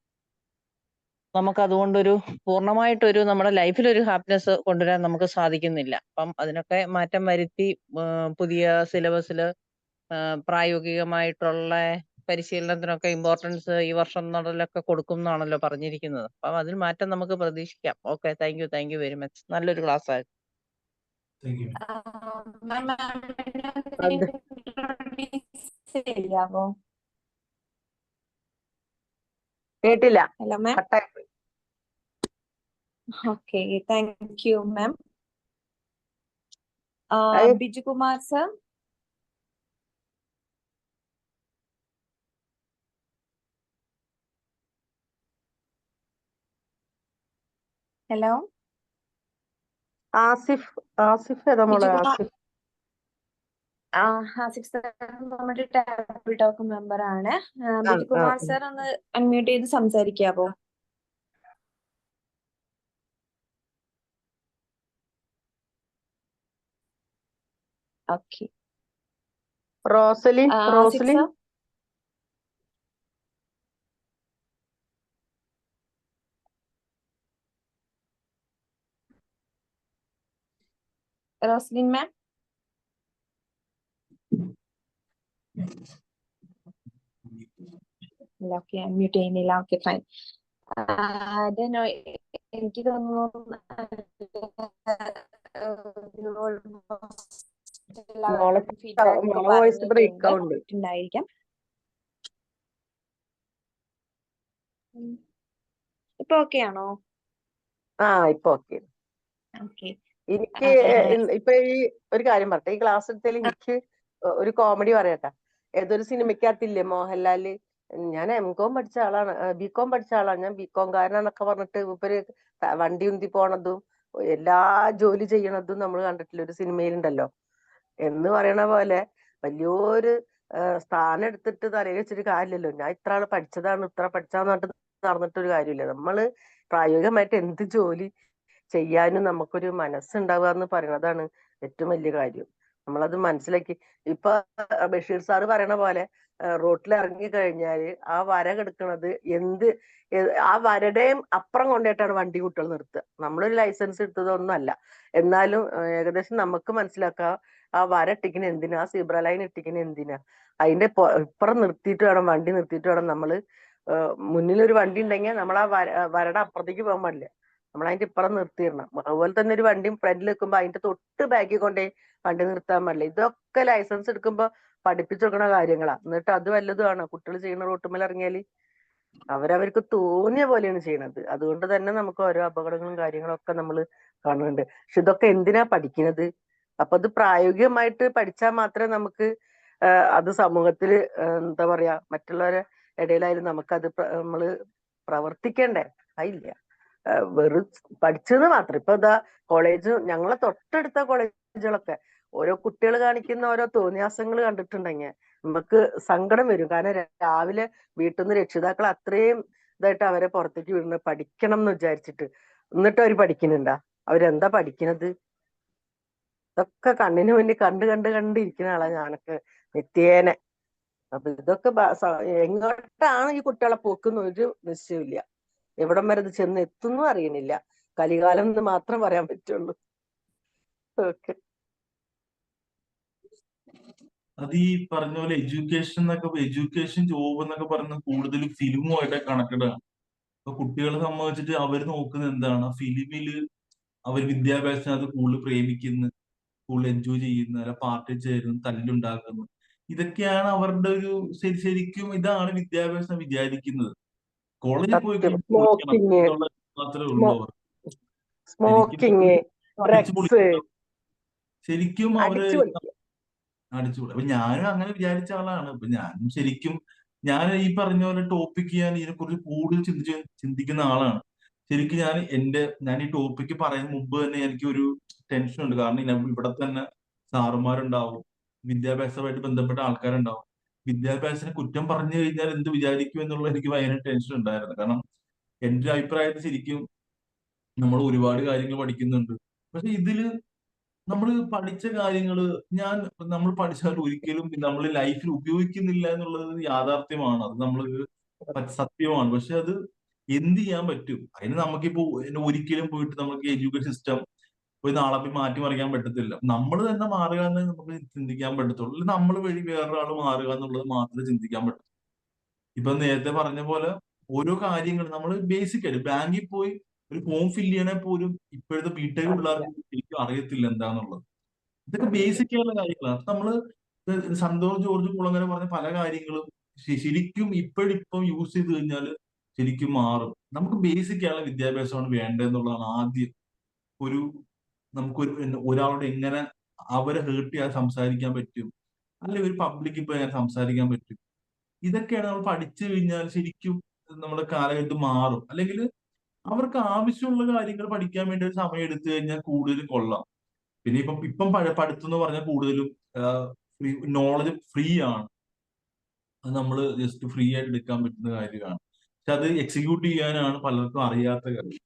നമുക്ക് അതുകൊണ്ടൊരു പൂർണ്ണമായിട്ടൊരു നമ്മുടെ ലൈഫിലൊരു ഹാപ്പിനെസ് കൊണ്ടുവരാൻ നമുക്ക് സാധിക്കുന്നില്ല. അപ്പം അതിനൊക്കെ മാറ്റം വരുത്തി പുതിയ സിലബസിൽ പ്രായോഗികമായിട്ടുള്ള പരിശീലനത്തിനൊക്കെ ഇമ്പോർട്ടൻസ് ഈ വർഷം മുതലൊക്കെ കൊടുക്കും എന്നാണല്ലോ പറഞ്ഞിരിക്കുന്നത്. അപ്പം അതിൽ മാറ്റം നമുക്ക് പ്രതീക്ഷിക്കാം. Okay, thank you very much. നല്ലൊരു ക്ലാസ് ആയിരുന്നു. ചെയ്യാവോ? കേട്ടില്ല. Hello ma'am. കട്ടായി. Okay, thank you ma'am. Bijukumar sir. Hello. Asif ഏതാ മോളെ? ആസിഫ് സർ നമ്മുടെ ടേബിൾ ടോക്ക് മെമ്പർ ആണ്. ബിജുകുമാർ സർ ഒന്ന് അൺമ്യൂട്ട് ചെയ്ത് സംസാരിക്കാവോ? Okay. Rosalie. Roslin ma'am. Okay, unmute ചെയ്യുന്നില്ല. Okay, fine. എനിക്ക് തോന്നുന്നു വോയിസ് ബ്രേക്ക് ആവുന്നുണ്ട്. ഉണ്ടായിരിക്കാം. ഇപ്പൊ ഓക്കെ ആണോ? ഇപ്പൊ ഓക്കെ. ഓക്കെ. എനിക്ക് ഇപ്പൊ ഈ ഒരു കാര്യം പറട്ടെ, ഈ ക്ലാസ് എടുത്തതിൽ എനിക്ക് ഒരു കോമഡി പറയട്ടെ. ഏതൊരു സിനിമയ്ക്കകത്തില്ലേ മോഹൻലാല്, ഞാൻ M.Com പഠിച്ച ആളാണ്, B.Com പഠിച്ച ആളാണ്, ഞാൻ B.Com കാരനാന്നൊക്കെ പറഞ്ഞിട്ട് ഇവര് വണ്ടി ഉന്തി പോണതും എല്ലാ ജോലി ചെയ്യണതും നമ്മൾ കണ്ടിട്ടില്ല ഒരു സിനിമയിലുണ്ടല്ലോ. എന്ന് പറയണ പോലെ വലിയൊരു സ്ഥാനം എടുത്തിട്ട് തലയിൽ വെച്ചിട്ട് കാര്യമില്ലല്ലോ. ഞാൻ ഇത്ര ആള് പഠിച്ചതാണ്, ഇത്ര പഠിച്ചാന്ന് പറഞ്ഞിട്ട് നടന്നിട്ടൊരു കാര്യമില്ല. നമ്മള് പ്രായോഗികമായിട്ട് എന്ത് ജോലി ചെയ്യാനും നമുക്കൊരു മനസ്സുണ്ടാവുക എന്ന് പറയുന്നതാണ് ഏറ്റവും വലിയ കാര്യം. നമ്മളത് മനസ്സിലാക്കി ഇപ്പൊ ബഷീർ സാറ് പറയണ പോലെ റോട്ടിൽ ഇറങ്ങി കഴിഞ്ഞാല് ആ വര കിടക്കുന്നത് ആ വരയുടെയും അപ്പുറം കൊണ്ടായിട്ടാണ് വണ്ടി കുട്ടികൾ നിർത്തുക. നമ്മളൊരു ലൈസൻസ് എടുത്തതൊന്നും അല്ല. എന്നാലും ഏകദേശം നമുക്ക് മനസ്സിലാക്കാം ആ വര ഇട്ടിക്കുന്ന എന്തിനാ, ആ സീബ്ര ലൈൻ ഇട്ടിക്കുന്ന എന്തിനാ. അതിന്റെ ഇപ്പുറം നിർത്തിയിട്ട് വേണം, വണ്ടി നിർത്തിയിട്ട് വേണം നമ്മള് മുന്നിലൊരു വണ്ടി ഉണ്ടെങ്കിൽ നമ്മൾ ആ വരയുടെ അപ്പുറത്തേക്ക് പോകാൻ പാടില്ല. നമ്മൾ അതിന്റെ ഇപ്പുറം നിർത്തിയിടണം. അതുപോലെ തന്നെ ഒരു വണ്ടി ഫ്രണ്ടിൽ വെക്കുമ്പോ അതിന്റെ തൊട്ട് ബാക്കിൽ കൊണ്ടേ വണ്ടി നിർത്താൻ പാടില്ല. ഇതൊക്കെ ലൈസൻസ് എടുക്കുമ്പോ പഠിപ്പിച്ചു കൊടുക്കണ കാര്യങ്ങളാ. എന്നിട്ട് അത് വല്ലതുമാണ് കുട്ടികൾ ചെയ്യുന്ന റോട്ടുമ്മൽ ഇറങ്ങിയാല് അവരവർക്ക് തോന്നിയ പോലെയാണ് ചെയ്യണത്. അതുകൊണ്ട് തന്നെ നമുക്ക് ഓരോ അപകടങ്ങളും കാര്യങ്ങളും ഒക്കെ നമ്മൾ കാണുന്നുണ്ട്. പക്ഷെ ഇതൊക്കെ എന്തിനാ പഠിക്കുന്നത്? അപ്പൊ അത് പ്രായോഗികമായിട്ട് പഠിച്ചാൽ മാത്രമേ നമുക്ക് അത് സമൂഹത്തില് എന്താ പറയാ മറ്റുള്ളവരെ ഇടയിലായാലും നമുക്കത് നമ്മള് പ്രവർത്തിക്കണ്ടേ? അതില്ല. വെറും പഠിച്ചത് മാത്രം. ഇപ്പൊ ഇതാ കോളേജ്, ഞങ്ങളെ തൊട്ടടുത്ത കോളേജുകളൊക്കെ ഓരോ കുട്ടികൾ കാണിക്കുന്ന ഓരോ തോന്നിയാസങ്ങൾ കണ്ടിട്ടുണ്ടെങ്കിൽ നമുക്ക് സങ്കടം വരും. കാരണം രാവിലെ വീട്ടിൽ നിന്ന് രക്ഷിതാക്കൾ അത്രയും ഇതായിട്ട് അവരെ പുറത്തേക്ക് വിടുന്നത് പഠിക്കണം എന്ന് വിചാരിച്ചിട്ട്, എന്നിട്ട് അവർ പഠിക്കുന്നുണ്ടാ? അവരെന്താ പഠിക്കുന്നത്? ഇതൊക്കെ കണ്ണിന് മുന്നിൽ കണ്ടിരിക്കുന്ന ആളാ ഞാനൊക്കെ നിത്യേന. അപ്പൊ ഇതൊക്കെ എങ്ങോട്ടാണ് ഈ കുട്ടികളെ പോക്കുന്ന ഒരു നിശ്ചയമില്ല. എവിടം വരെ ഇത് ചെന്ന് എത്തുന്നു അറിയണില്ല. കലികാലം എന്ന് മാത്രം പറയാൻ പറ്റുള്ളൂ. ഓക്കെ. അത് ഈ പറഞ്ഞ പോലെ എഡ്യൂക്കേഷൻ ജോബ് എന്നൊക്കെ പറയുന്നത് കൂടുതൽ ഫിലിമുമായിട്ട് കണക്റ്റഡ് ആണ്. അപ്പൊ കുട്ടികളെ സംബന്ധിച്ചിട്ട് അവർ നോക്കുന്നത് എന്താണ്? ഫിലിമില് അവർ വിദ്യാഭ്യാസത്തിനകത്ത് കൂടുതൽ പ്രേമിക്കുന്നു, കൂടുതൽ എൻജോയ് ചെയ്യുന്നു, അല്ല പാർട്ടി ചേരുന്നു, തല്ലുണ്ടാക്കുന്നു. ഇതൊക്കെയാണ് അവരുടെ ഒരു ശരിക്കും ഇതാണ് വിദ്യാഭ്യാസം വിചാരിക്കുന്നത്. കോളേജിൽ പോയി സത്യം. പൊളിക്കണം സ്മോക്കിങ്, എന്നുള്ള മാത്രമേ ഉള്ളൂ അവർ. ശരിക്കും സ്മോക്കിങ്, അടിച്ചു ഡ്രഗ്സ്, പൊളിക്കണം. ശരിക്കും അവര് അടിച്ചു പൊളിക്കുക. അടിച്ചുകൂടെ. അപ്പൊ ഞാനും അങ്ങനെ വിചാരിച്ച ആളാണ്. അപ്പൊ ഞാനും ശരിക്കും ഞാൻ ഈ പറഞ്ഞ പോലെ ടോപ്പിക്ക് ഞാൻ ഇതിനെക്കുറിച്ച് കൂടുതൽ ചിന്തിക്കുന്ന ആളാണ്. ശരിക്കും ഞാൻ ഈ ടോപ്പിക്ക് പറയുന്ന മുമ്പ് തന്നെ എനിക്ക് ഒരു ടെൻഷൻ ഉണ്ട്. കാരണം ഇവിടെ തന്നെ സാറുമാരുണ്ടാവും, വിദ്യാഭ്യാസമായിട്ട് ബന്ധപ്പെട്ട ആൾക്കാരുണ്ടാവും. വിദ്യാഭ്യാസത്തിന് കുറ്റം പറഞ്ഞു കഴിഞ്ഞാൽ എന്ത് വിചാരിക്കും എന്നുള്ള എനിക്ക് ഭയങ്കര ടെൻഷൻ ഉണ്ടായിരുന്നു. കാരണം എന്റെ അഭിപ്രായത്തിൽ ശരിക്കും നമ്മൾ ഒരുപാട് കാര്യങ്ങൾ പഠിക്കുന്നുണ്ട്. പക്ഷെ ഇതില് നമ്മൾ പഠിച്ച കാര്യങ്ങള് നമ്മൾ പഠിച്ചാൽ ഒരിക്കലും നമ്മൾ ലൈഫിൽ ഉപയോഗിക്കുന്നില്ല എന്നുള്ളത് യാഥാർത്ഥ്യമാണ്. അത് നമ്മൾ സത്യമാണ്. പക്ഷെ അത് എന്ത് ചെയ്യാൻ പറ്റും? അതിന് നമുക്കിപ്പോ ഒരിക്കലും പോയിട്ട് നമുക്ക് എഡ്യൂക്കേഷൻ സിസ്റ്റം പോയി നാളെ പോയി മാറ്റിമറിക്കാൻ പറ്റത്തില്ല. നമ്മൾ തന്നെ മാറുക എന്ന് നമുക്ക് ചിന്തിക്കാൻ പറ്റത്തുള്ളൂ. അല്ലെങ്കിൽ നമ്മൾ വഴി വേറൊരാൾ മാറുക എന്നുള്ളത് മാത്രമേ ചിന്തിക്കാൻ പറ്റൂ. ഇപ്പൊ നേരത്തെ പറഞ്ഞ പോലെ ഓരോ കാര്യങ്ങൾ നമ്മൾ ബേസിക് ആയിട്ട് ബാങ്കിൽ പോയി ഒരു ഫോം ഫില്ല് ചെയ്യണേ പോലും ഇപ്പോഴത്തെ ബിടെക് പിള്ളേർക്ക് ശരിക്കും അറിയത്തില്ല എന്താന്നുള്ളത്. ഇതൊക്കെ ബേസിക് ആയിട്ടുള്ള കാര്യങ്ങളാണ്. നമ്മള് സന്തോഷ് ജോർജ് കുളങ്ങര പറഞ്ഞ പല കാര്യങ്ങളും ശരിക്കും ഇപ്പോഴിപ്പം യൂസ് ചെയ്ത് കഴിഞ്ഞാൽ ശരിക്കും മാറും. നമുക്ക് ബേസിക് ആയിട്ടുള്ള വിദ്യാഭ്യാസമാണ് വേണ്ടതെന്നുള്ളതാണ് ആദ്യം. നമുക്കൊരു ഒരാളോട് എങ്ങനെ അവരെ ഹേർട്ട് ചെയ്യാതെ സംസാരിക്കാൻ പറ്റും, അല്ലെങ്കിൽ ഒരു പബ്ലിക്കിൽ പോയി എങ്ങനെ സംസാരിക്കാൻ പറ്റും, ഇതൊക്കെയാണ് നമ്മൾ പഠിച്ചു കഴിഞ്ഞാൽ ശരിക്കും നമ്മുടെ കാലഘട്ടം മാറും. അല്ലെങ്കിൽ അവർക്ക് ആവശ്യമുള്ള കാര്യങ്ങൾ പഠിക്കാൻ വേണ്ടി ഒരു സമയം എടുത്തു കഴിഞ്ഞാൽ കൂടുതൽ കൊള്ളാം. പിന്നെ ഇപ്പം പഠിത്തം എന്ന് പറഞ്ഞാൽ കൂടുതലും നോളജ് ഫ്രീ ആണ്. അത് നമ്മൾ ജസ്റ്റ് ഫ്രീ ആയിട്ട് എടുക്കാൻ പറ്റുന്ന കാര്യമാണ്. പക്ഷെ അത് എക്സിക്യൂട്ട് ചെയ്യാനാണ് പലർക്കും അറിയാത്ത കാര്യം.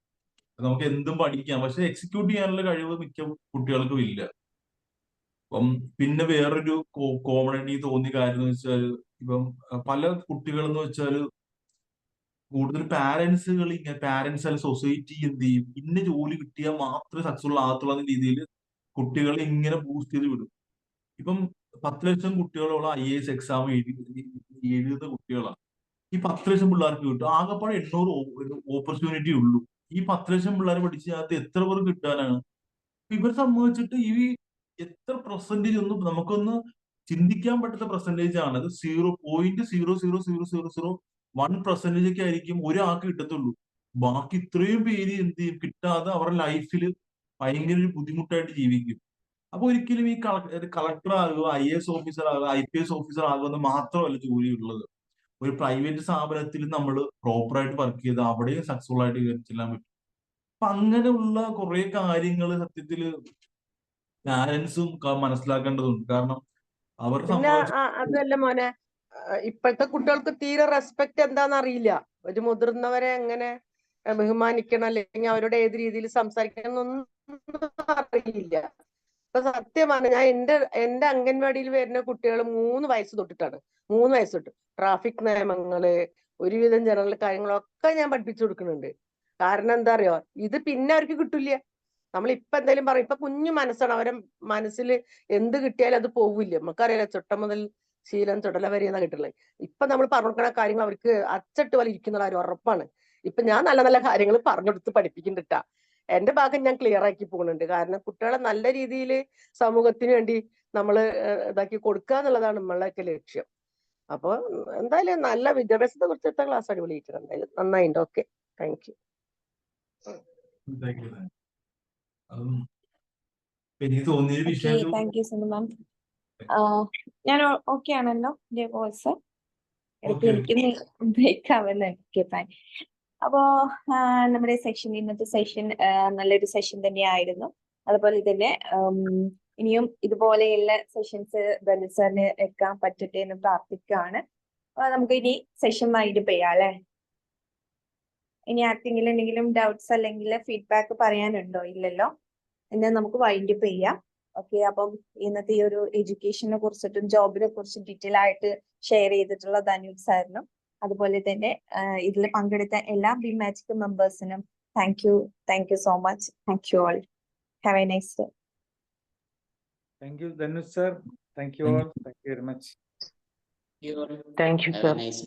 നമുക്ക് എന്തും പഠിക്കാം, പക്ഷെ എക്സിക്യൂട്ട് ചെയ്യാനുള്ള കഴിവ് മിക്ക കുട്ടികൾക്കും ഇല്ല. അപ്പം പിന്നെ വേറൊരു കോമൺ ആയിട്ട് തോന്നിയ കാര്യം എന്ന് വെച്ചാൽ ഇപ്പം പല കുട്ടികൾ എന്ന് വെച്ചാൽ കൂടുതൽ പാരന്റ്സ് അല്ല സൊസൈറ്റി എന്ത് ചെയ്യും, ഇന്ന ജോലി കിട്ടിയാൽ മാത്രമേ സക്സസ്ഫുൾ ആകത്തുള്ള എന്ന രീതിയിൽ കുട്ടികളെ ഇങ്ങനെ ബൂസ്റ്റ് ചെയ്ത് വിടും. ഇപ്പം 10 ലക്ഷം കുട്ടികളോളം IAS എക്സാം എഴുതുന്ന കുട്ടികളാണ്. ഈ 10 ലക്ഷം പിള്ളേർക്ക് കിട്ടും. ആകെപ്പാടെ 800 ഓപ്പർച്യൂണിറ്റി ഉള്ളൂ. ഈ 10 ലക്ഷം പിള്ളേർ പഠിച്ചതിനകത്ത് എത്ര പേർക്ക് കിട്ടാനാണ്? ഇവരെ സംബന്ധിച്ചിട്ട് ഈ എത്ര പെർസെന്റേജ് ഒന്നും നമുക്കൊന്ന് ചിന്തിക്കാൻ പറ്റുന്ന പെർസെന്റേജ് ആണ്. അത് 0.00001% ഒക്കെ ആയിരിക്കും ഒരാൾക്ക് കിട്ടത്തുള്ളൂ. ബാക്കി ഇത്രയും പേര് എന്ത് ചെയ്യും? കിട്ടാതെ അവരുടെ ലൈഫിൽ ഭയങ്കര ഒരു ബുദ്ധിമുട്ടായിട്ട് ജീവിക്കും. അപ്പൊ ഒരിക്കലും ഈ കളക്ടർ ആകുക, IAS ഓഫീസർ ആകുക, IPS ഓഫീസർ ആകുക എന്ന് മാത്രമല്ല ജോലിയുള്ളത്. ഒരു പ്രൈവറ്റ് സ്ഥാപനത്തിൽ നമ്മൾ പ്രോപ്പറായിട്ട് വർക്ക് ചെയ്ത് അവിടെയും സക്സസ്ഫുൾ ആയിട്ട് കയറി ചെല്ലാൻ പറ്റും. അപ്പൊ അങ്ങനെയുള്ള കുറെ കാര്യങ്ങൾ സത്യത്തില് പാരന്റ്സും മനസ്സിലാക്കേണ്ടതുണ്ട്. കാരണം അവരെ പിന്നെ സംബന്ധിച്ച് അതല്ല മോനെ, ഇപ്പോഴത്തെ കുട്ടികൾക്ക് തീരെ റെസ്പെക്ട് എന്താന്ന് അറിയില്ല. ഒരു മുതിർന്നവരെ എങ്ങനെ ബഹുമാനിക്കണം, അല്ലെങ്കിൽ അവരോട് ഏത് രീതിയിൽ സംസാരിക്കണം എന്നൊന്നും അറിയില്ല. ഇപ്പൊ സത്യമാണ്, ഞാൻ എന്റെ അംഗൻവാടിയിൽ വരുന്ന കുട്ടികൾ 3 വയസ്സ് തൊട്ടിട്ടാണ്. 3 വയസ്സ് തൊട്ട് ട്രാഫിക് നിയമങ്ങള്, ഒരുവിധം ജനറൽ കാര്യങ്ങളൊക്കെ ഞാൻ പഠിപ്പിച്ചു കൊടുക്കുന്നുണ്ട്. കാരണം എന്താ അറിയോ, ഇത് പിന്നെ അവർക്ക് കിട്ടില്ല. നമ്മൾ ഇപ്പൊ എന്തായാലും പറയും, ഇപ്പൊ കുഞ്ഞു മനസ്സാണ്, അവരെ മനസ്സിൽ എന്ത് കിട്ടിയാലും അത് പോവില്ല. നമുക്കറിയാലോ, ചുട്ട മുതൽ ശീലം ചുടല വരെ എന്നാ കിട്ടുള്ളത്. ഇപ്പൊ നമ്മൾ പറഞ്ഞുകൊടുക്കുന്ന കാര്യങ്ങൾ അവർക്ക് അച്ചട്ട് പോലെ ഇരിക്കുന്ന കാര്യം ഉറപ്പാണ്. ഇപ്പൊ ഞാൻ നല്ല നല്ല കാര്യങ്ങൾ പറഞ്ഞെടുത്ത് പഠിപ്പിക്കുന്നുണ്ടാ. എന്റെ ഭാഗം ഞാൻ ക്ലിയർ ആക്കി പോകുന്നുണ്ട്. കാരണം കുട്ടികളെ നല്ല രീതിയിൽ സമൂഹത്തിന് വേണ്ടി നമ്മൾ ഇതാക്കി കൊടുക്കുക എന്നുള്ളതാണ് നമ്മളുടെയൊക്കെ ലക്ഷ്യം. അപ്പൊ എന്തായാലും നല്ല വിദ്യാഭ്യാസത്തെ കുറിച്ചിട്ട് ക്ലാസ് അടിപൊളിയിട്ടുണ്ട്. എന്തായാലും നന്നായിട്ടുണ്ട്. Okay, thank U. എനിക്ക് തോന്നിയ വിഷയം താങ്ക് യു സുനിൽ മാം. ഞാൻ ഓക്കെ ആണല്ലോ എന്റെ വോയിസ്? എനിക്ക് ബ്രേക്ക് ആവുന്നത്. Okay, fine. അപ്പോ നമ്മുടെ സെഷൻ, ഇന്നത്തെ സെഷൻ നല്ലൊരു സെഷൻ തന്നെയായിരുന്നു. അതുപോലെ തന്നെ ഇനിയും ഇതുപോലെയുള്ള സെഷൻസ് ദലിത് സാറിന് എടുക്കാൻ പറ്റട്ടെ എന്ന് പ്രാർത്ഥിക്കുകയാണ്. നമുക്ക് ഇനി സെഷൻ വൈൻഡപ്പ് ചെയ്യാം അല്ലെ? ഇനി ആർക്കെങ്കിലും എന്തെങ്കിലും ഡൗട്ട്സ് അല്ലെങ്കിൽ ഫീഡ്ബാക്ക് പറയാനുണ്ടോ? ഇല്ലല്ലോ. എന്നാൽ നമുക്ക് വൈൻഡപ്പ് ചെയ്യാം. ഓക്കെ, അപ്പം ഇന്നത്തെ ഈ ഒരു എഡ്യൂക്കേഷനെ കുറിച്ചിട്ടും ജോബിനെ കുറിച്ചും ഡീറ്റെയിൽ ആയിട്ട് ഷെയർ ചെയ്തിട്ടുള്ള ധനുഷ് സാറിനും അതുപോലെ തന്നെ ഇതിൽ പങ്കെടുത്ത എല്ലാ BMagic മെമ്പേഴ്സിനും thank you so much. Thank you all. Have a nice day. Thank you, Dhanush sir. Thank you all. Thank you very much. You all thank you have a sir. nice